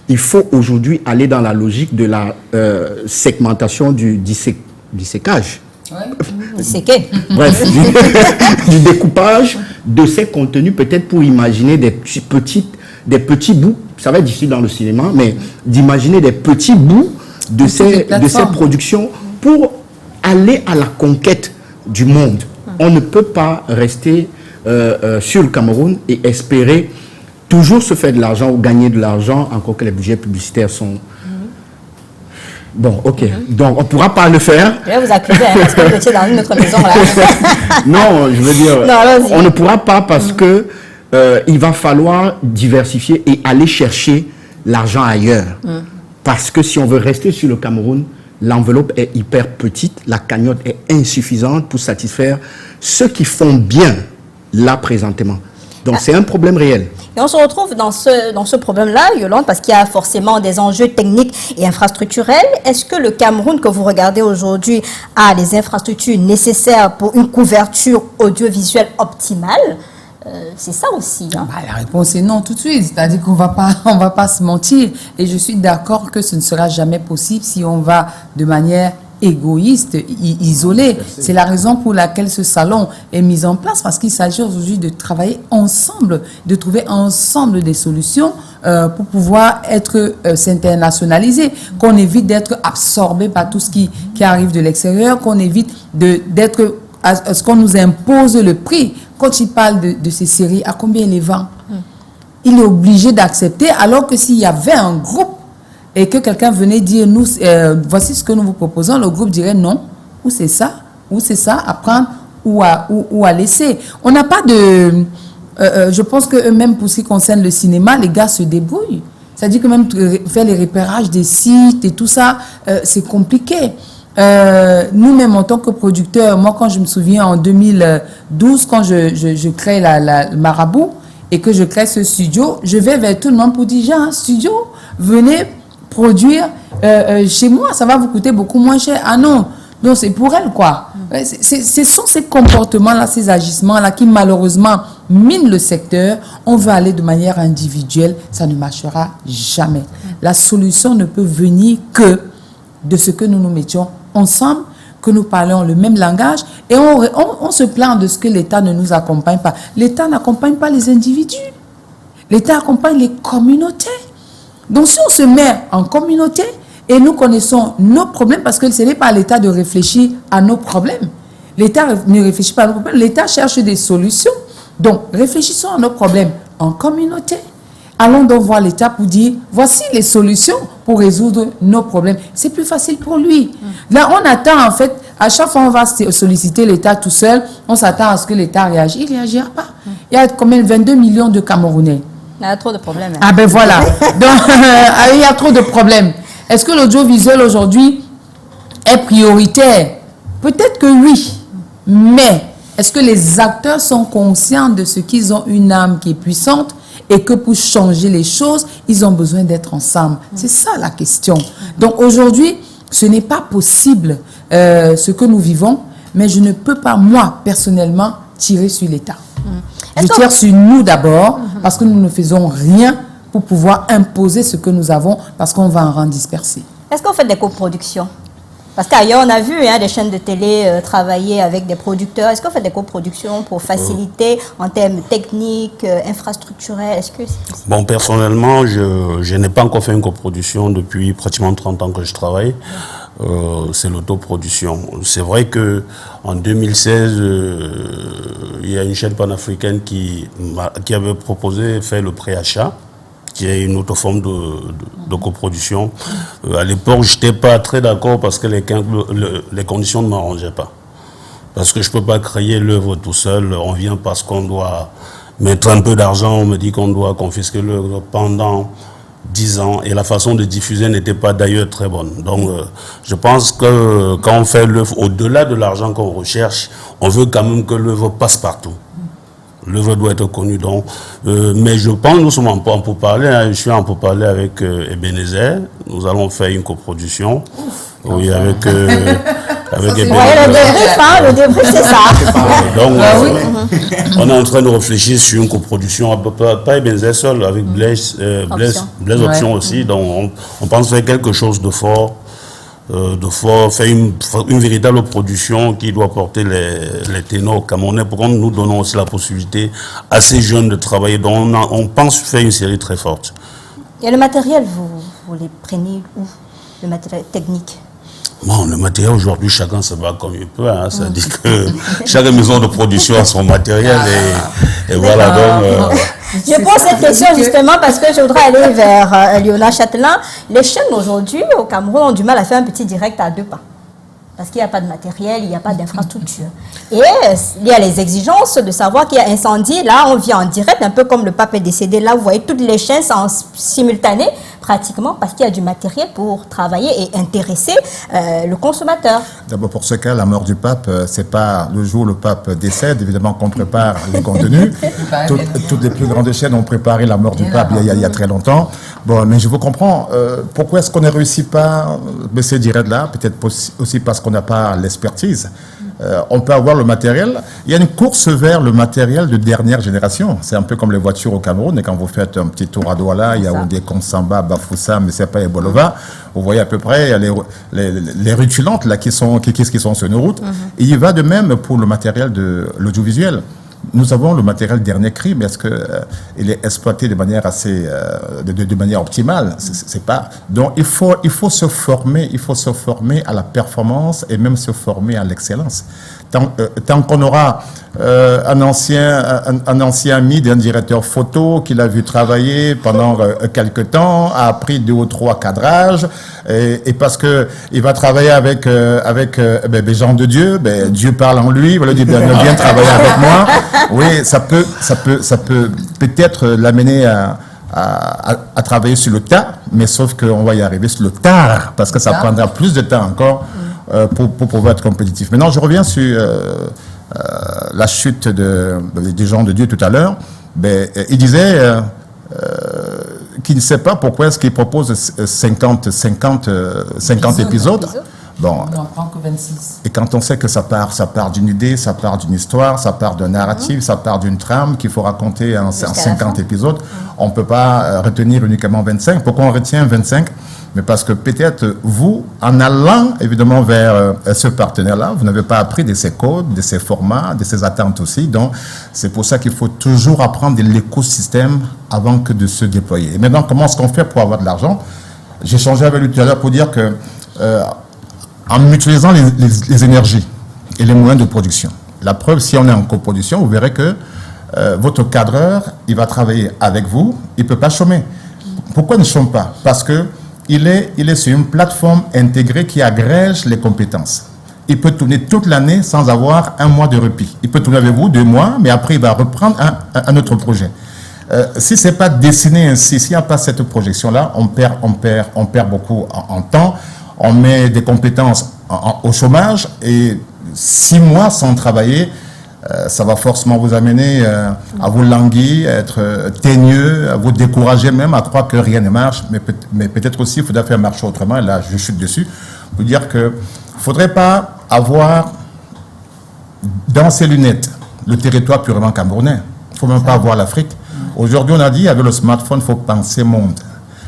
Speaker 5: Il faut aujourd'hui aller dans la logique de la segmentation du dissécage.
Speaker 1: Disséquer.
Speaker 5: Bref, du découpage de ces contenus, peut-être pour imaginer des petits bouts, ça va être difficile dans le cinéma, mais d'imaginer des petits bouts de ces productions pour aller à la conquête du monde. On ne peut pas rester sur le Cameroun et espérer toujours se faire de l'argent ou gagner de l'argent, encore que les budgets publicitaires sont... Bon, ok. Donc, on ne pourra pas le faire.
Speaker 1: Je vais vous accuser, parce que vous étiez dans une autre maison, là.
Speaker 5: Non, je veux dire, on ne pourra pas parce que il va falloir diversifier et aller chercher l'argent ailleurs. Parce que si on veut rester sur le Cameroun, l'enveloppe est hyper petite, la cagnotte est insuffisante pour satisfaire ceux qui font bien là présentement. Donc, c'est un problème réel.
Speaker 1: Et on se retrouve dans ce problème-là, Yolande, parce qu'il y a forcément des enjeux techniques et infrastructurels. Est-ce que le Cameroun que vous regardez aujourd'hui a les infrastructures nécessaires pour une couverture audiovisuelle optimale? C'est ça aussi. Hein?
Speaker 2: La réponse est non tout de suite. C'est-à-dire qu'on va pas se mentir. Et je suis d'accord que ce ne sera jamais possible si on va de manière égoïste, isolé. C'est la raison pour laquelle ce salon est mis en place, parce qu'il s'agit aujourd'hui de travailler ensemble, de trouver ensemble des solutions pour pouvoir s'internationaliser, qu'on évite d'être absorbé par tout ce qui arrive de l'extérieur, qu'on évite d'être à ce qu'on nous impose le prix. Quand il parle de ces séries, à combien il les vend? Il est obligé d'accepter, alors que s'il y avait un groupe et que quelqu'un venait dire, nous, voici ce que nous vous proposons, le groupe dirait non, ou c'est ça, à prendre ou à laisser. On n'a pas de... je pense que même pour ce qui concerne le cinéma, les gars se débrouillent. C'est-à-dire que même faire les repérages des sites et tout ça, c'est compliqué. Nous-mêmes, en tant que producteurs, moi, quand je me souviens, en 2012, quand je crée la Marabout et que je crée ce studio, je vais vers tout le monde pour dire, j'ai un studio, venez produire chez moi, ça va vous coûter beaucoup moins cher. Ah non, donc c'est pour elle, quoi. Ce sont ces comportements-là, ces agissements-là qui, malheureusement, minent le secteur. On veut aller de manière individuelle, ça ne marchera jamais. La solution ne peut venir que de ce que nous nous mettions ensemble, que nous parlions le même langage, et on se plaint de ce que l'État ne nous accompagne pas. L'État n'accompagne pas les individus. L'État accompagne les communautés. Donc si on se met en communauté et nous connaissons nos problèmes, parce que ce n'est pas à l'État de réfléchir à nos problèmes. L'État ne réfléchit pas à nos problèmes, l'État cherche des solutions. Donc réfléchissons à nos problèmes en communauté. Allons donc voir l'État pour dire, voici les solutions pour résoudre nos problèmes. C'est plus facile pour lui. Là, on attend en fait, à chaque fois on va solliciter l'État tout seul, on s'attend à ce que l'État réagisse. Il ne réagira pas. Il y a combien? 22 millions de Camerounais.
Speaker 1: Il y a trop de problèmes.
Speaker 2: Ah ben voilà. Donc, il y a trop de problèmes. Est-ce que l'audiovisuel aujourd'hui est prioritaire? Peut-être que oui. Mais est-ce que les acteurs sont conscients de ce qu'ils ont une âme qui est puissante et que pour changer les choses, ils ont besoin d'être ensemble? C'est ça la question. Donc aujourd'hui, ce n'est pas possible ce que nous vivons, mais je ne peux pas, moi, personnellement, tirer sur l'État. Je tire sur nous d'abord, parce que nous ne faisons rien pour pouvoir imposer ce que nous avons, parce qu'on va en rendre dispersé.
Speaker 1: Est-ce qu'on fait des coproductions? Parce qu'ailleurs, on a vu des chaînes de télé travailler avec des producteurs. Est-ce qu'on fait des coproductions pour faciliter en termes techniques, infrastructurels? Est-ce que c'est possible?
Speaker 3: Bon, personnellement, je n'ai pas encore fait une coproduction depuis pratiquement 30 ans que je travaille. C'est l'autoproduction. C'est vrai que en 2016, il y a une chaîne panafricaine qui avait proposé faire le préachat, qui est une autre forme de coproduction. À l'époque, je n'étais pas très d'accord parce que les conditions ne m'arrangeaient pas. Parce que je ne peux pas créer l'œuvre tout seul. On vient parce qu'on doit mettre un peu d'argent. On me dit qu'on doit confisquer l'œuvre pendant 10 ans. Et la façon de diffuser n'était pas d'ailleurs très bonne. Donc, je pense que quand on fait l'œuvre, au-delà de l'argent qu'on recherche, on veut quand même que l'œuvre passe partout. L'œuvre doit être connue. Donc, mais je pense, nous sommes en pourparlers. Je suis en pourparlers avec Ebenezer. Nous allons faire une coproduction. Oui, avec Ebenezer.
Speaker 1: Le débrief, c'est ça.
Speaker 3: Donc, on est en train de réfléchir sur une coproduction, pas Ebenezer seul, avec Blaise Option aussi. Donc, on pense faire quelque chose de fort. Faire une véritable production qui doit porter les ténors camerounais, pour que nous donnons aussi la possibilité à ces jeunes de travailler. Donc on pense faire une série très forte.
Speaker 1: Et le matériel, vous les prenez où? Le matériel technique?
Speaker 3: Bon, le matériel aujourd'hui, chacun se bat comme il peut. Hein. Ça dit que chaque maison de production a son matériel et voilà. Donc,
Speaker 1: je pose cette question justement parce que je voudrais aller vers Léonard Châtelain. Les chaînes aujourd'hui au Cameroun ont du mal à faire un petit direct à 2 pas. Parce qu'il n'y a pas de matériel, il n'y a pas d'infrastructure. Et il y a les exigences de savoir qu'il y a incendie. Là, on vient en direct, un peu comme le pape est décédé. Là, vous voyez, toutes les chaînes sont en simultané, pratiquement, parce qu'il y a du matériel pour travailler et intéresser le consommateur.
Speaker 4: D'abord, pour ce cas, la mort du pape, c'est pas le jour où le pape décède. Évidemment qu'on prépare les contenus. Toutes les plus grandes chaînes ont préparé la mort du pape il y a très longtemps. Bon, mais je vous comprends. Pourquoi est-ce qu'on ne réussit pas ce direct-là? Peut-être aussi parce qu'on n'a pas l'expertise. on peut avoir le matériel. Il y a une course vers le matériel de dernière génération. C'est un peu comme les voitures au Cameroun. Et quand vous faites un petit tour à Douala, Yaoundé, Konsamba, Bafoussa, Messepa et Bolova, vous voyez à peu près les rutilantes là, qui sont sur nos routes. Et il va de même pour le matériel de l'audiovisuel. Nous avons le matériel dernier cri, mais est-ce qu'il est exploité de manière assez, de manière optimale? C'est pas. Donc il faut se former à la performance et même se former à l'excellence. Tant qu'on aura un ancien ami d'un directeur photo qui l'a vu travailler pendant quelques temps, a appris 2 ou 3 cadrages, et parce que il va travailler avec des gens de Dieu, Dieu parle en lui, il va lui dire viens travailler avec moi. Oui, ça peut peut-être l'amener à travailler sur le tas, mais sauf qu'on va y arriver sur le tard, parce que ça prendra plus de temps encore pour pouvoir être compétitif. Maintenant, je reviens sur la chute des gens de Dieu tout à l'heure. Il disait qu'il ne sait pas pourquoi est-ce qu'il propose 50 épisodes. Bon,
Speaker 2: on n'en prend que 26.
Speaker 4: Et quand on sait que ça part d'une idée, ça part d'une histoire, ça part d'un narratif, ça part d'une trame qu'il faut raconter en 50 épisodes, on ne peut pas retenir uniquement 25. Pourquoi on retient 25? Mais parce que peut-être vous, en allant évidemment vers ce partenaire-là, vous n'avez pas appris de ses codes, de ses formats, de ses attentes aussi. Donc, c'est pour ça qu'il faut toujours apprendre de l'écosystème avant que de se déployer. Et maintenant, comment est-ce qu'on fait pour avoir de l'argent? J'ai échangé avec lui tout à l'heure pour dire que en mutualisant les énergies et les moyens de production. La preuve, si on est en coproduction, vous verrez que votre cadreur, il va travailler avec vous, il ne peut pas chômer. Pourquoi il ne chôme pas? Parce qu'il est sur une plateforme intégrée qui agrège les compétences. Il peut tourner toute l'année sans avoir un mois de répit. Il peut tourner avec vous 2 mois, mais après il va reprendre un autre projet. Si ce n'est pas dessiné ainsi, s'il n'y a pas cette projection-là, on perd beaucoup en temps. On met des compétences au chômage et 6 mois sans travailler, ça va forcément vous amener à vous languir, à être teigneux, à vous décourager même, à croire que rien ne marche. Mais peut-être aussi, il faudrait faire marcher autrement. Et là, je chute dessus. Pour dire qu'il ne faudrait pas avoir dans ses lunettes le territoire purement camerounais. Il ne faut même pas avoir l'Afrique. Aujourd'hui, on a dit, avec le smartphone, il faut penser monde.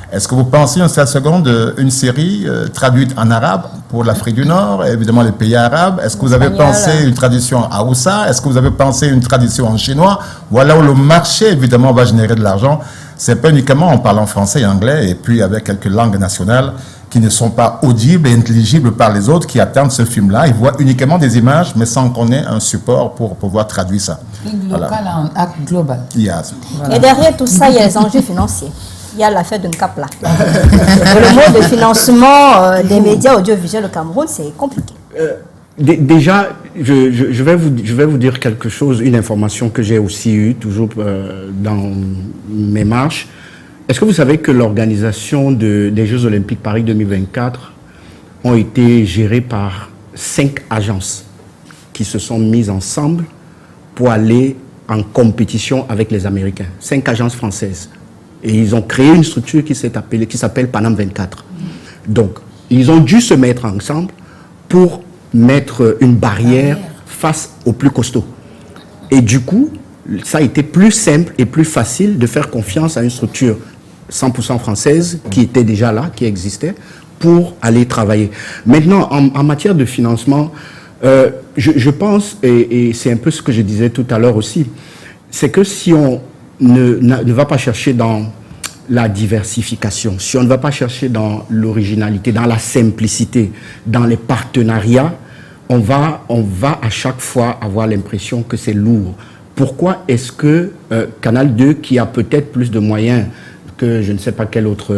Speaker 4: Est-ce que vous pensez en 7 secondes une série traduite en arabe pour l'Afrique du Nord, évidemment les pays arabes? Est-ce que vous avez pensé une tradition en Haoussa? Est-ce que vous avez pensé une tradition en chinois? Voilà où le marché, évidemment, va générer de l'argent. Ce n'est pas uniquement en parlant français et anglais, et puis avec quelques langues nationales qui ne sont pas audibles et intelligibles par les autres qui attendent ce film-là. Ils voient uniquement des images, mais sans qu'on ait un support pour pouvoir traduire ça.
Speaker 2: Local en acte global.
Speaker 4: Yes.
Speaker 1: Voilà. Et derrière tout ça, il y a les enjeux financiers. Il y a l'affaire d'un cap là. Le mode de financement des médias audiovisuels au Cameroun, c'est compliqué.
Speaker 5: Déjà, je vais vous dire quelque chose, une information que j'ai aussi eue, toujours dans mes marches. Est-ce que vous savez que l'organisation des Jeux Olympiques Paris 2024 ont été gérées par 5 agences qui se sont mises ensemble pour aller en compétition avec les Américains. 5 agences françaises. Et ils ont créé une structure qui s'appelle Panam 24. Donc, ils ont dû se mettre ensemble pour mettre une barrière face aux plus costauds. Et du coup, ça a été plus simple et plus facile de faire confiance à une structure 100% française qui était déjà là, qui existait, pour aller travailler. Maintenant, en matière de financement, je pense, et c'est un peu ce que je disais tout à l'heure aussi, c'est que si on ne va pas chercher dans la diversification, si on ne va pas chercher dans l'originalité, dans la simplicité, dans les partenariats, on va à chaque fois avoir l'impression que c'est lourd. Pourquoi est-ce que Canal 2, qui a peut-être plus de moyens que je ne sais pas quelle autre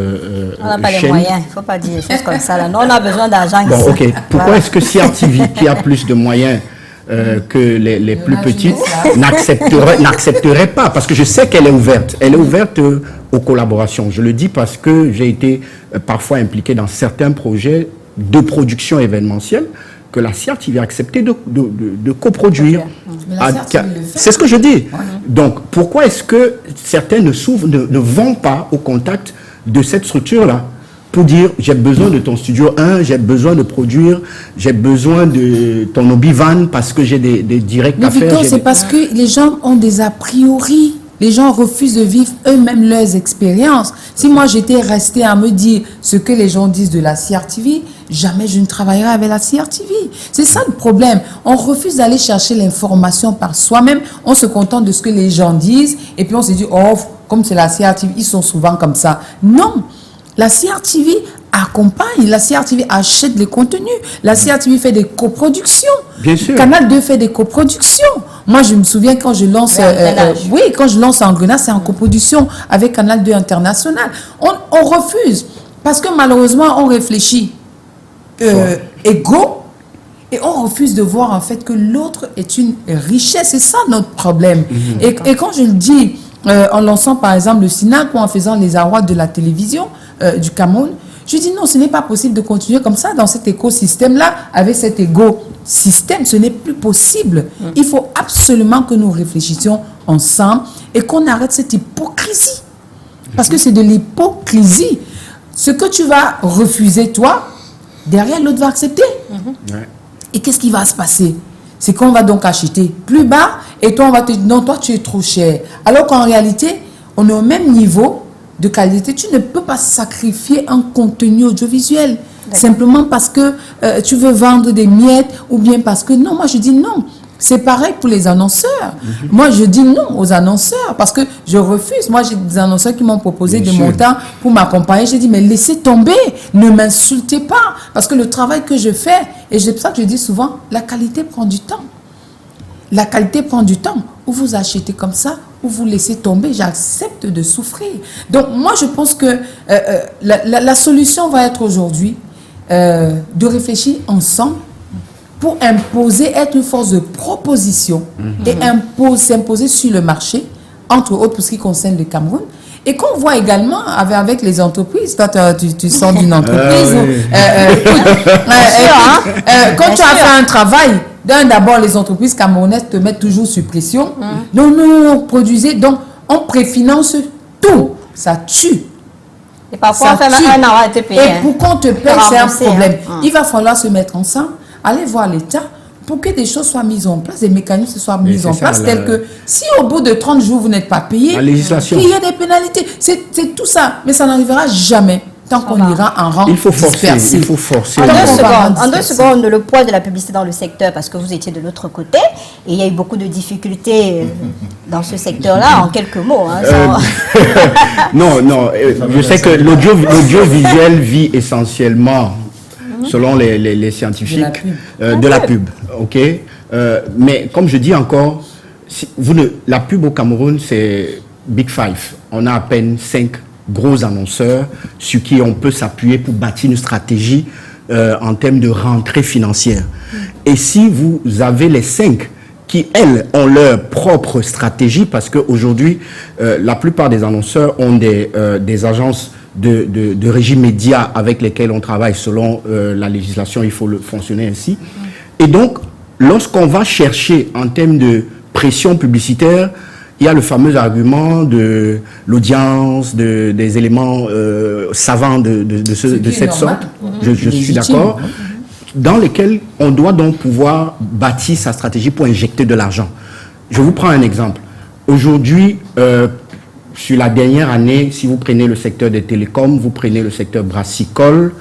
Speaker 1: on n'a pas
Speaker 5: chaîne...
Speaker 1: les moyens, il ne faut pas dire des choses comme ça. Là. Non, on a besoin d'argent.
Speaker 5: Bon, ok. Pourquoi est-ce que CRTV, qui a plus de moyens que les plus petites, n'accepterait pas? Parce que je sais qu'elle est ouverte. Elle est ouverte aux collaborations. Je le dis parce que j'ai été parfois impliqué dans certains projets de production événementielle que la CRTV a accepté de coproduire. C'est ce que je dis. Donc, pourquoi est-ce que certains ne vont pas au contact de cette structure-là? pour dire j'ai besoin de ton studio 1, j'ai besoin de produire, j'ai besoin de ton Obi-Wan parce que j'ai des directs
Speaker 2: mais
Speaker 5: à faire.
Speaker 2: Victor, c'est parce que les gens ont des a priori. Les gens refusent de vivre eux-mêmes leurs expériences. Si moi j'étais restée à me dire ce que les gens disent de la CRTV, jamais je ne travaillerai avec la CRTV. C'est ça le problème. On refuse d'aller chercher l'information par soi-même. On se contente de ce que les gens disent et puis on se dit, oh, comme c'est la CRTV, ils sont souvent comme ça. Non, la CRTV accompagne, la CRTV achète les contenus, la CRTV fait des coproductions.
Speaker 5: Bien sûr.
Speaker 2: Canal 2 fait des coproductions. Moi, je me souviens quand je lance, quand je lance Engrenage, c'est en coproduction avec Canal 2 International. On refuse parce que malheureusement, on réfléchit égaux et on refuse de voir en fait que l'autre est une richesse. C'est ça notre problème. Et quand je le dis en lançant par exemple le SINAC ou en faisant les awards de la télévision du Cameroun, je dis non, ce n'est pas possible de continuer comme ça dans cet écosystème-là, avec cet écosystème, ce n'est plus possible. Il faut absolument que nous réfléchissions ensemble et qu'on arrête cette hypocrisie. Parce que c'est de l'hypocrisie. Ce que tu vas refuser, toi, derrière, l'autre va accepter. Et qu'est-ce qui va se passer? C'est qu'on va donc acheter plus bas et toi, on va te dire non, toi, tu es trop cher. Alors qu'en réalité, on est au même niveau de qualité. Tu ne peux pas sacrifier un contenu audiovisuel simplement parce que tu veux vendre des miettes ou bien parce que non. Moi je dis non. C'est pareil pour les annonceurs. Moi je dis non aux annonceurs parce que je refuse. Moi j'ai des annonceurs qui m'ont proposé des montants pour m'accompagner. J'ai dit mais laissez tomber, ne m'insultez pas parce que le travail que je fais, et c'est pour ça que je dis souvent, la qualité prend du temps. La qualité prend du temps. Ou vous achetez comme ça, ou vous laissez tomber. J'accepte de souffrir. Donc, moi, je pense que la solution va être aujourd'hui de réfléchir ensemble pour imposer, être une force de proposition et s'imposer sur le marché, entre autres pour ce qui concerne le Cameroun. Et qu'on voit également avec les entreprises, toi tu sors d'une entreprise, quand tu as fait un travail, d'abord les entreprises camerounaises te mettent toujours sur pression. Non, produisez, donc on préfinance tout, ça tue.
Speaker 1: Et parfois on fait même un an à te payer.
Speaker 2: Et pour qu'on te paye, c'est un problème. Il va falloir se mettre ensemble, aller voir l'État, pour que des choses soient mises en place, des mécanismes soient mis en place, tels que si au bout de 30 jours vous n'êtes pas payé, il y a des pénalités. C'est tout ça, mais ça n'arrivera jamais tant qu'on ira en rang dispersé.
Speaker 5: Il faut forcer.
Speaker 1: En 2 secondes, le poids de la publicité dans le secteur, parce que vous étiez de l'autre côté, et il y a eu beaucoup de difficultés dans ce secteur-là, en quelques mots.
Speaker 5: Non, je sais que l'audiovisuel vit essentiellement, selon les scientifiques, de la pub. Ok, mais comme je dis encore, la pub au Cameroun, c'est Big Five. On a à peine 5 gros annonceurs sur qui on peut s'appuyer pour bâtir une stratégie en termes de rentrée financière. Et si vous avez les 5 qui, elles, ont leur propre stratégie, parce qu'aujourd'hui, la plupart des annonceurs ont des agences de régie média avec lesquelles on travaille selon la législation, il faut le fonctionner ainsi. Et donc, lorsqu'on va chercher en termes de pression publicitaire, il y a le fameux argument de l'audience, des éléments savants de cette sorte, je suis d'accord, dans lesquels on doit donc pouvoir bâtir sa stratégie pour injecter de l'argent. Je vous prends un exemple. Aujourd'hui, sur la dernière année, si vous prenez le secteur des télécoms, vous prenez le secteur brassicole,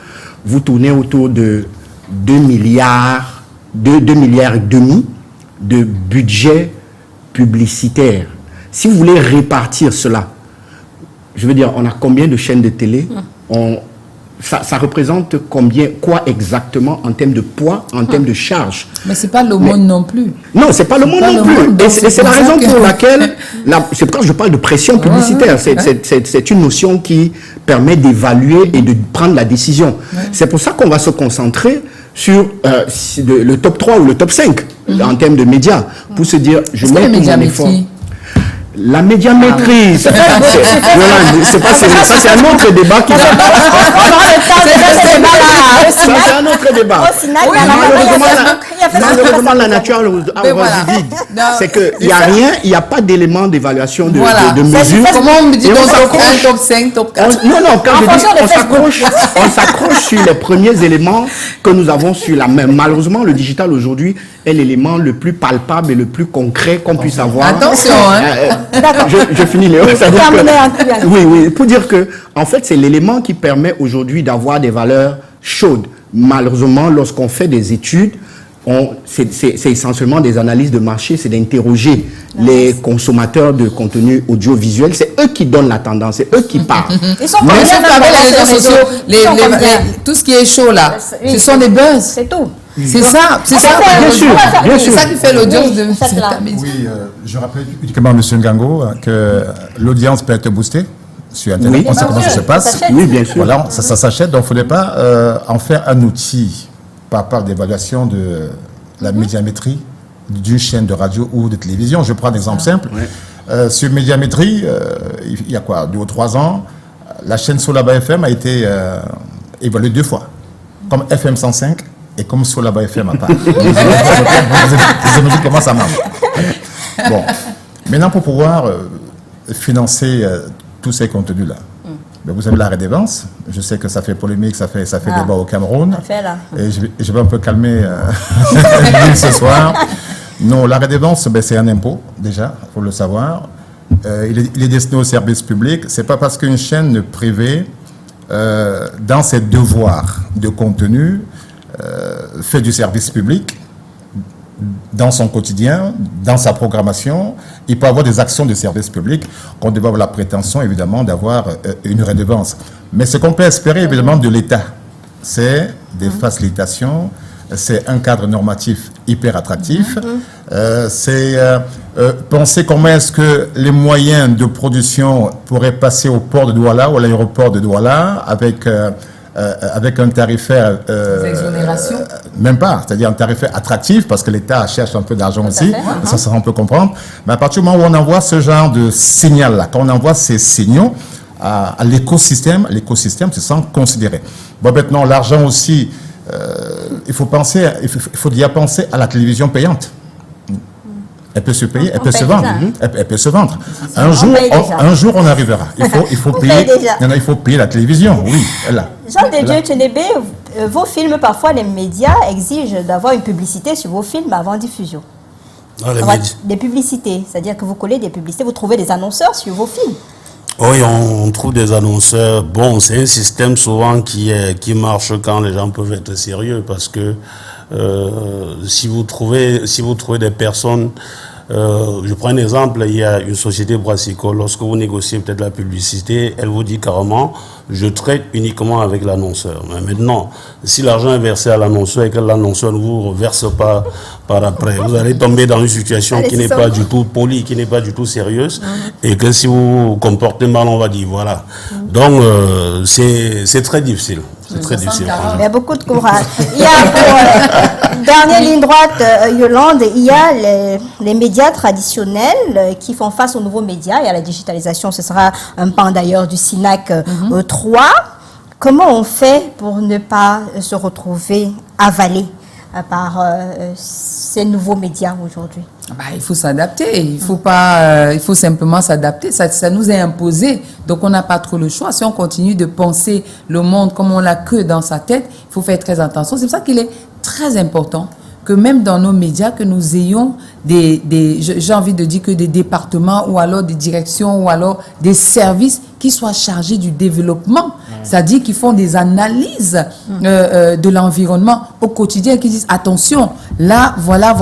Speaker 5: vous tournez autour de 2 milliards et demi de budget publicitaire. Si vous voulez répartir cela, je veux dire, on a combien de chaînes de télé? Ça représente quoi exactement en termes de poids, en termes de charge?
Speaker 2: Mais c'est pas l'aumône non plus.
Speaker 5: Non, c'est pas l'aumône non plus. Et c'est la raison pour laquelle, c'est pourquoi je parle de pression publicitaire. C'est une notion qui permet d'évaluer et de prendre la décision. C'est pour ça qu'on va se concentrer sur le top 3 ou le top 5 en termes de médias, pour se dire, je mets tout mon effort. La médiamétrie, c'est un autre débat qui va. C'est un autre débat.
Speaker 1: Au Sinac,
Speaker 2: Oui,
Speaker 5: Malheureusement, la nature a horreur du vide. C'est qu'il n'y a rien, il n'y a pas d'élément d'évaluation de mesure.
Speaker 2: Comment on me dit
Speaker 5: Et
Speaker 2: donc
Speaker 5: on
Speaker 2: top
Speaker 5: s'accroche.
Speaker 2: 1, top 5, top 4?
Speaker 5: Non, quand
Speaker 1: En
Speaker 5: je
Speaker 1: fonction
Speaker 5: dis
Speaker 1: de Facebook.
Speaker 5: on s'accroche sur les premiers éléments que nous avons sur la même. Malheureusement, le digital aujourd'hui est l'élément le plus palpable et le plus concret qu'on puisse avoir.
Speaker 2: Attention, hein.
Speaker 1: D'accord.
Speaker 5: Je finis, Léo. C'est-à-dire
Speaker 1: terminer un coup,
Speaker 5: que, oui, pour dire que, en fait, c'est l'élément qui permet aujourd'hui d'avoir des valeurs chaudes. Malheureusement, lorsqu'on fait des études, c'est essentiellement des analyses de marché, c'est d'interroger les consommateurs de contenu audiovisuel. C'est eux qui donnent la tendance, c'est eux qui parlent.
Speaker 1: Ils sont
Speaker 2: Mais
Speaker 1: combien
Speaker 2: sauf qu'avec
Speaker 1: d'abonnés
Speaker 2: les réseaux
Speaker 1: sur
Speaker 2: sociaux,
Speaker 1: Ils sont combien
Speaker 2: tout ce qui est chaud là,
Speaker 1: Oui,
Speaker 2: ce sont des buzz.
Speaker 1: C'est tout.
Speaker 2: C'est ça, c'est ça.
Speaker 5: Bien sûr, bien sûr.
Speaker 2: C'est ça qui fait l'audience de
Speaker 1: faites-la.
Speaker 2: certains médias.
Speaker 4: Oui, je rappelle uniquement à M. Ngango que l'audience peut être boostée sur Internet.
Speaker 5: Oui.
Speaker 4: On sait comment ça se
Speaker 1: Ça
Speaker 4: passe.
Speaker 1: s'achète.
Speaker 5: Oui, bien sûr.
Speaker 4: Voilà, ça s'achète, donc il ne faudrait pas en faire un outil par part d'évaluation de la médiamétrie d'une chaîne de radio ou de télévision. Je prends un exemple simple. Sur médiamétrie, il y a quoi, 2 ou 3 ans, la chaîne Solaba FM a été évaluée 2 fois, comme FM 105 et comme Solaba FM à part. Vous avez dit comment ça marche. Bon, maintenant pour pouvoir financer tous ces contenus-là, ben, vous avez la redevance. Je sais que ça fait polémique, ça fait débat au Cameroun.
Speaker 1: Fait là.
Speaker 4: Et je vais un peu calmer ce soir. Non, la redevance, ben, c'est un impôt, déjà, il faut le savoir. Il est destiné au service public. Ce n'est pas parce qu'une chaîne privée, dans ses devoirs de contenu, fait du service public, dans son quotidien, dans sa programmation, il peut avoir des actions de service public qu'on devrait avoir la prétention, évidemment, d'avoir une redevance. Mais ce qu'on peut espérer, évidemment, de l'État, c'est des facilitations, c'est un cadre normatif hyper attractif, c'est penser comment est-ce que les moyens de production pourraient passer au port de Douala ou à l'aéroport de Douala avec un tarifaire...
Speaker 2: exonérations.
Speaker 4: Même pas, c'est-à-dire un tarifaire attractif, parce que l'État cherche un peu d'argent aussi, ça on peut comprendre. Mais à partir du moment où on envoie ce genre de signal-là, quand on envoie ces signaux à l'écosystème se sent considéré. Bon, maintenant, l'argent aussi, il faut y penser à la télévision payante. Elle peut se payer, elle peut se vendre. Elle peut se vendre. Un jour, on arrivera. Il faut payer la télévision, oui.
Speaker 1: Jean de Dieu Tchenebe, vos films, parfois les médias exigent d'avoir une publicité sur vos films avant diffusion. Des publicités, c'est-à-dire que vous collez des publicités, vous trouvez des annonceurs sur vos films.
Speaker 3: Oui, on trouve des annonceurs. Bon, c'est un système souvent qui marche quand les gens peuvent être sérieux, parce que si vous trouvez des personnes, je prends un exemple, il y a une société brassicole, lorsque vous négociez peut-être la publicité, elle vous dit carrément, je traite uniquement avec l'annonceur. Mais maintenant, si l'argent est versé à l'annonceur et que l'annonceur ne vous reverse pas par après, vous allez tomber dans une situation qui n'est pas du tout polie, qui n'est pas du tout sérieuse, et que si vous vous comportez mal, on va dire, voilà. Donc, c'est très difficile. C'est très difficile.
Speaker 1: Il y a beaucoup de courage. Il y a, dernière ligne droite, Yolande, il y a les médias traditionnels qui font face aux nouveaux médias et à la digitalisation. Ce sera un pan d'ailleurs du SINAC 3. Comment on fait pour ne pas se retrouver avalé par ces nouveaux médias aujourd'hui?
Speaker 2: Il faut s'adapter, il faut simplement s'adapter, ça nous est imposé, donc on n'a pas trop le choix. Si on continue de penser le monde comme on l'a que dans sa tête, il faut faire très attention. C'est pour ça qu'il est très important que même dans nos médias, que nous ayons j'ai envie de dire que des départements ou alors des directions ou alors des services qui soient chargés du développement, c'est-à-dire qui font des analyses de l'environnement au quotidien, qui disent attention, là, voilà.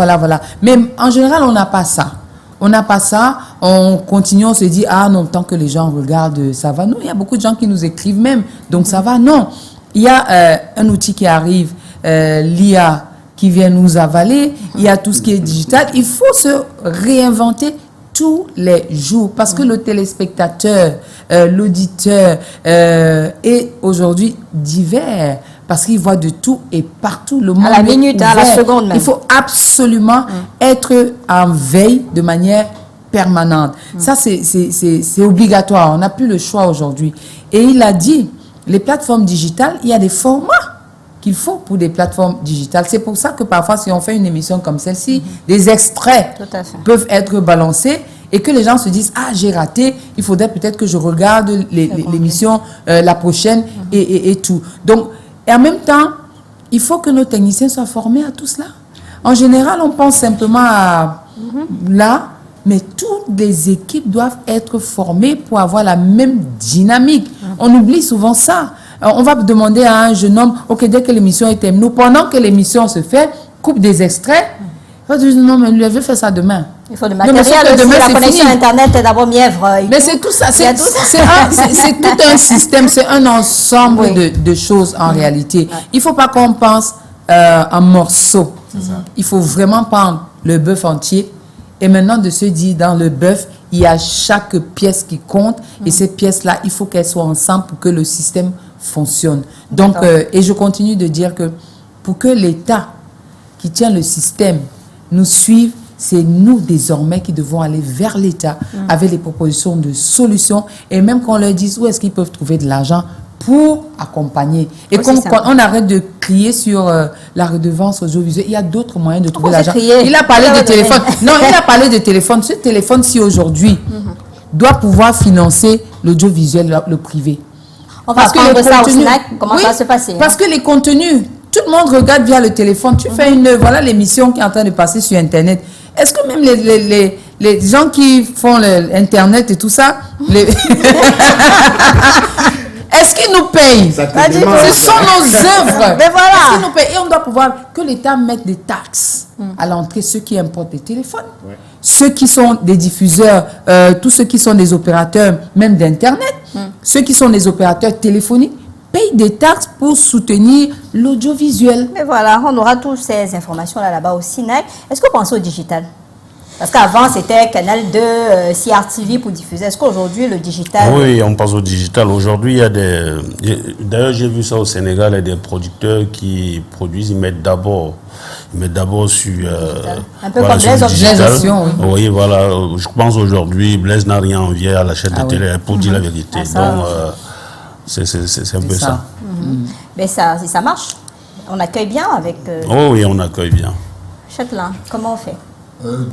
Speaker 2: Mais en général, on n'a pas ça. On continue, on se dit, ah non, tant que les gens regardent, ça va. Non, il y a beaucoup de gens qui nous écrivent même, donc ça va. Non, il y a un outil qui arrive, l'IA, qui vient nous avaler, il y a tout ce qui est digital. Il faut se réinventer tous les jours parce que le téléspectateur, l'auditeur est aujourd'hui divers parce qu'il voit de tout et partout. Le monde
Speaker 1: à la minute, à la seconde même.
Speaker 2: Il faut absolument être en veille de manière permanente. Ça, c'est obligatoire. On n'a plus le choix aujourd'hui. Et il a dit, les plateformes digitales, il y a des formats qu'il faut pour des plateformes digitales. C'est pour ça que parfois, si on fait une émission comme celle-ci, des extraits
Speaker 1: Tout à fait.
Speaker 2: peuvent être balancés et que les gens se disent « Ah, j'ai raté, il faudrait peut-être que je regarde l'émission la prochaine et tout. » Donc, et en même temps, il faut que nos techniciens soient formés à tout cela. En général, on pense simplement à là, mais toutes les équipes doivent être formées pour avoir la même dynamique. On oublie souvent ça. On va demander à un jeune homme, ok, dès que l'émission est terminée, pendant que l'émission se fait, coupe des extraits. Il va dire, non, mais lui, je vais faire ça demain.
Speaker 1: Il faut du
Speaker 2: Non, mais
Speaker 1: matériel
Speaker 2: sauf que
Speaker 1: aussi,
Speaker 2: demain,
Speaker 1: la
Speaker 2: c'est
Speaker 1: connexion
Speaker 2: fini.
Speaker 1: Internet est d'abord mièvre.
Speaker 2: Mais c'est tout ça,
Speaker 1: Il y a tout ça.
Speaker 2: c'est tout un système, c'est un ensemble
Speaker 1: Oui.
Speaker 2: de choses en réalité. Il ne faut pas qu'on pense en morceaux. Il faut vraiment prendre le bœuf entier et maintenant de se dire dans le bœuf, il y a chaque pièce qui compte et ces pièces-là, il faut qu'elles soient ensemble pour que le système fonctionne. Donc, et je continue de dire que pour que l'État qui tient le système nous suive, c'est nous désormais qui devons aller vers l'État avec les propositions de solutions et même qu'on leur dise où est-ce qu'ils peuvent trouver de l'argent pour accompagner. Et
Speaker 1: Aussi
Speaker 2: quand on arrête de crier sur la redevance audiovisuelle, il y a d'autres moyens de trouver
Speaker 1: Pourquoi
Speaker 2: l'argent.
Speaker 1: c'est crier?
Speaker 2: Il a parlé
Speaker 1: Pourquoi
Speaker 2: de
Speaker 1: vous
Speaker 2: téléphone.
Speaker 1: donnez?
Speaker 2: Non, il a parlé de téléphone. Ce téléphone-ci aujourd'hui doit pouvoir financer l'audiovisuel, le privé.
Speaker 1: On va
Speaker 2: que
Speaker 1: prendre
Speaker 2: les
Speaker 1: ça au
Speaker 2: contenus-
Speaker 1: snack. Comment
Speaker 2: Oui,
Speaker 1: ça va se passer?
Speaker 2: Parce que les contenus, tout le monde regarde via le téléphone. Tu fais voilà l'émission qui est en train de passer sur Internet. Est-ce que même les gens qui font Internet et tout ça, est-ce qu'ils nous payent?
Speaker 5: Ça te
Speaker 1: Pas du
Speaker 5: demande.
Speaker 1: tout.
Speaker 2: Ce sont nos œuvres.
Speaker 1: Mais voilà.
Speaker 2: Est-ce qu'ils nous payent? Et on doit pouvoir que l'État mette des taxes à l'entrée, ceux qui importent des téléphones, ceux qui sont des diffuseurs, tous ceux qui sont des opérateurs, même d'Internet, ceux qui sont des opérateurs téléphoniques, payent des taxes pour soutenir l'audiovisuel.
Speaker 1: Mais voilà, on aura toutes ces informations-là là-bas au SINAC. Est-ce que vous pensez au digital? Parce qu'avant, c'était Canal 2, CRTV pour diffuser. Est-ce qu'aujourd'hui, le digital...
Speaker 3: Oui, on passe au digital. Aujourd'hui, il y a des... D'ailleurs, j'ai vu ça au Sénégal, il y a des producteurs qui produisent, ils mettent d'abord sur...
Speaker 1: Un peu
Speaker 3: voilà,
Speaker 1: comme
Speaker 3: sur
Speaker 1: Blaise
Speaker 3: le
Speaker 1: Option.
Speaker 3: digital.
Speaker 2: Blaise Option, oui.
Speaker 3: Oui, voilà. Je pense aujourd'hui, Blaise n'a rien envié à la chaîne de télé, pour dire la vérité.
Speaker 1: Ah, ça,
Speaker 3: Donc, c'est un peu ça.
Speaker 1: Mais ça, si ça marche, on accueille bien avec
Speaker 3: Oh oui, on accueille bien.
Speaker 1: Châtelain. Comment on fait?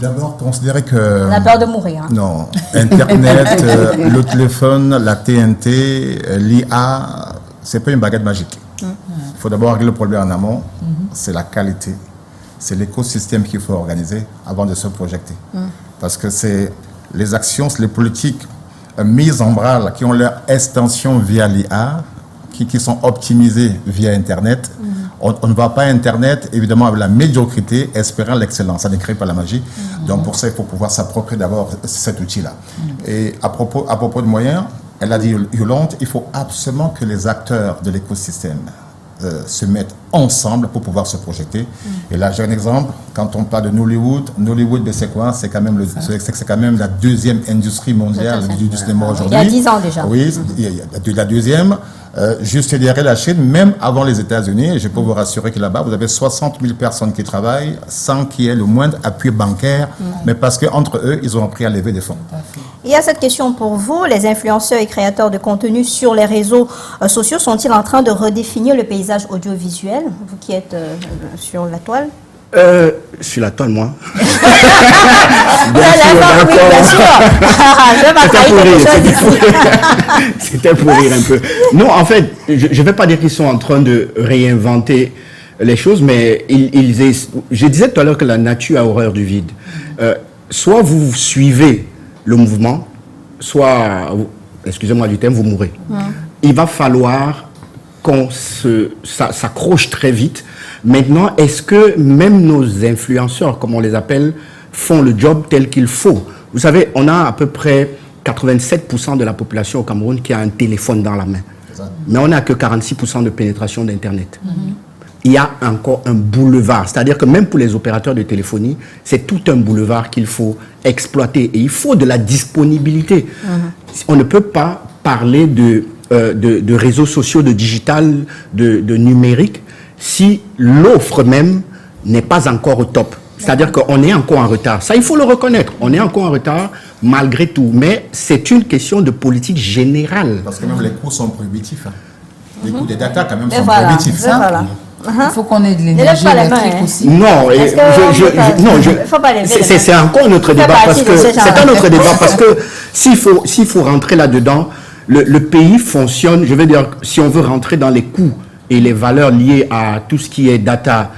Speaker 4: D'abord, considérer que...
Speaker 1: On a peur de mourir. Hein.
Speaker 4: Non, Internet, le téléphone, la TNT, l'IA, c'est pas une baguette magique. Il faut d'abord régler le problème en amont, c'est la qualité, c'est l'écosystème qu'il faut organiser avant de se projeter. Parce que c'est les actions, c'est les politiques mises en branle qui ont leur extension via l'IA, qui sont optimisées via Internet. On ne va pas à Internet, évidemment, avec la médiocrité, espérant l'excellence. Ça ne crée pas la magie. Donc, pour ça, il faut pouvoir s'approprier d'abord cet outil-là. Et à propos de moyens, elle a dit Yolande, il faut absolument que les acteurs de l'écosystème se mettent ensemble pour pouvoir se projeter. Et là, j'ai un exemple. Quand on parle de Nollywood, ben, c'est quoi? C'est quand même c'est quand même la deuxième industrie mondiale du cinéma aujourd'hui.
Speaker 1: Il y a 10 ans déjà.
Speaker 4: Oui, il y a la deuxième. Juste derrière la Chine, même avant les États-Unis, je peux vous rassurer que là-bas, vous avez 60 000 personnes qui travaillent sans qu'il y ait le moindre appui bancaire, mais parce qu'entre eux, ils ont appris à lever des fonds.
Speaker 1: Il y a cette question pour vous. Les influenceurs et créateurs de contenu sur les réseaux sociaux sont-ils en train de redéfinir le paysage audiovisuel? Vous qui êtes sur la toile.
Speaker 5: Sur la toile, moi.
Speaker 1: Oui, bien sûr. Je vais pas trahir quelque chose ici.
Speaker 5: C'était pour rire un peu. Non, en fait, je ne vais pas dire qu'ils sont en train de réinventer les choses, mais je disais tout à l'heure que la nature a horreur du vide. Soit vous suivez le mouvement, soit, excusez-moi du terme, vous mourrez. Il va falloir qu'on s'accroche très vite. Maintenant, est-ce que même nos influenceurs, comme on les appelle, font le job tel qu'il faut? Vous savez, on a à peu près 87% de la population au Cameroun qui a un téléphone dans la main. Mais on n'a que 46% de pénétration d'Internet. Il y a encore un boulevard. C'est-à-dire que même pour les opérateurs de téléphonie, c'est tout un boulevard qu'il faut exploiter. Et il faut de la disponibilité. On ne peut pas parler de réseaux sociaux, de digital, de numérique, si l'offre même n'est pas encore au top. C'est-à-dire qu'on est encore en retard. Ça, il faut le reconnaître. On est encore en retard malgré tout. Mais c'est une question de politique générale.
Speaker 4: Parce que même les coûts sont prohibitifs. Les coûts des data, quand même, sont
Speaker 1: Voilà.
Speaker 4: prohibitifs.
Speaker 1: Voilà.
Speaker 2: Il faut qu'on ait de
Speaker 1: Ne
Speaker 2: l'énergie
Speaker 1: lève pas la main,
Speaker 2: électrique
Speaker 1: hein.
Speaker 2: aussi.
Speaker 5: Non, et
Speaker 1: Est-ce que faut pas lever les mains.
Speaker 5: c'est encore notre débat
Speaker 1: partie
Speaker 5: parce
Speaker 1: de
Speaker 5: que
Speaker 1: ce
Speaker 5: c'est
Speaker 1: genre.
Speaker 5: un autre débat parce que s'il faut rentrer là-dedans, le pays fonctionne. Je veux dire, si on veut rentrer dans les coûts et les valeurs liées à tout ce qui est data,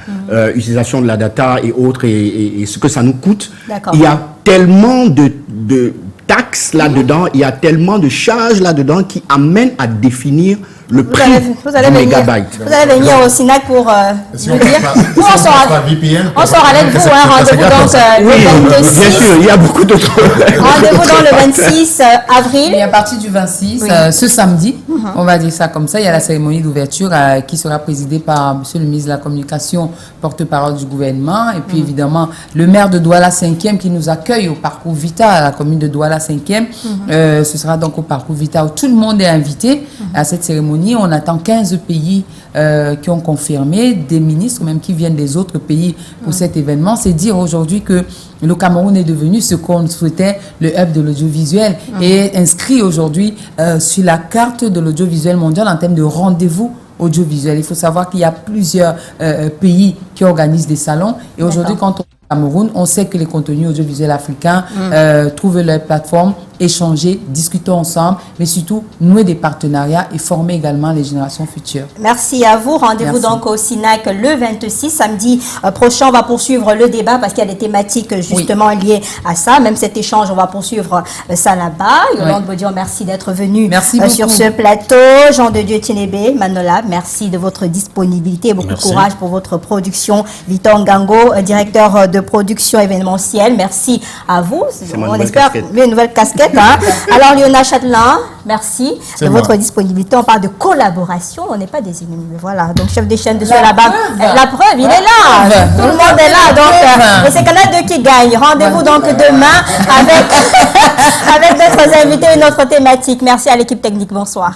Speaker 5: utilisation de la data et autres, et ce que ça nous coûte,
Speaker 1: D'accord.
Speaker 5: il y a tellement de taxes là-dedans, il y a tellement de charges là-dedans qui amènent à définir le prix
Speaker 1: Vous allez
Speaker 5: du
Speaker 1: venir,
Speaker 5: mégabyte.
Speaker 1: vous allez venir au SINAC pour
Speaker 4: Si
Speaker 1: nous
Speaker 4: on
Speaker 1: dire.
Speaker 4: passe
Speaker 1: Nous, on sera,
Speaker 4: VPN,
Speaker 1: on sera avec vous, hein, rendez-vous donc
Speaker 5: Oui,
Speaker 1: le 26.
Speaker 5: bien sûr, il y a beaucoup d'autres.
Speaker 1: Rendez-vous dans le 26 avril.
Speaker 2: Et à partir du 26,
Speaker 1: Oui.
Speaker 2: ce samedi, on va dire ça comme ça, il y a la cérémonie d'ouverture qui sera présidée par Monsieur le ministre de la Communication, porte-parole du gouvernement, et puis évidemment le maire de Douala 5e qui nous accueille au parcours Vita, à la commune de Douala 5e. Ce sera donc au parcours Vita où tout le monde est invité à cette cérémonie. On attend 15 pays qui ont confirmé, des ministres même qui viennent des autres pays pour cet événement. C'est dire aujourd'hui que le Cameroun est devenu ce qu'on souhaitait, le hub de l'audiovisuel, et inscrit aujourd'hui sur la carte de l'audiovisuel mondial en termes de rendez-vous audiovisuel. Il faut savoir qu'il y a plusieurs pays qui organisent des salons, et aujourd'hui quand on est au Cameroun, on sait que les contenus audiovisuels africains trouvent leur plateforme, échanger, discuter ensemble, mais surtout nouer des partenariats et former également les générations futures.
Speaker 1: Merci à vous. Rendez-vous
Speaker 2: Merci.
Speaker 1: donc au SINAC le 26 samedi prochain. On va poursuivre le débat parce qu'il y a des thématiques justement liées à ça. Même cet échange, on va poursuivre ça là-bas. Yolande Bodian, merci d'être venue
Speaker 2: Merci
Speaker 1: sur
Speaker 2: beaucoup.
Speaker 1: ce plateau. Jean de Dieu Tienébé, Manola, merci de votre disponibilité et beaucoup de
Speaker 3: Merci.
Speaker 1: courage pour votre production. Victor Ngango, directeur de production événementielle, merci à vous.
Speaker 5: C'est ma
Speaker 1: On
Speaker 5: nouvelle
Speaker 1: espère
Speaker 5: casquette.
Speaker 1: une nouvelle casquette. Hein. Alors, Léona Châtelain, merci
Speaker 4: C'est
Speaker 1: de
Speaker 4: moi.
Speaker 1: votre disponibilité. On parle de collaboration, on n'est pas des ennemis. Voilà, donc chef de chaîne de sur la BAM. La preuve, il est là.
Speaker 2: preuve.
Speaker 1: Tout le monde est là. Donc,
Speaker 2: preuve.
Speaker 1: et c'est Canal 2 qui gagne. Rendez-vous donc demain avec, avec d'autres invités et une autre thématique. Merci à l'équipe technique. Bonsoir.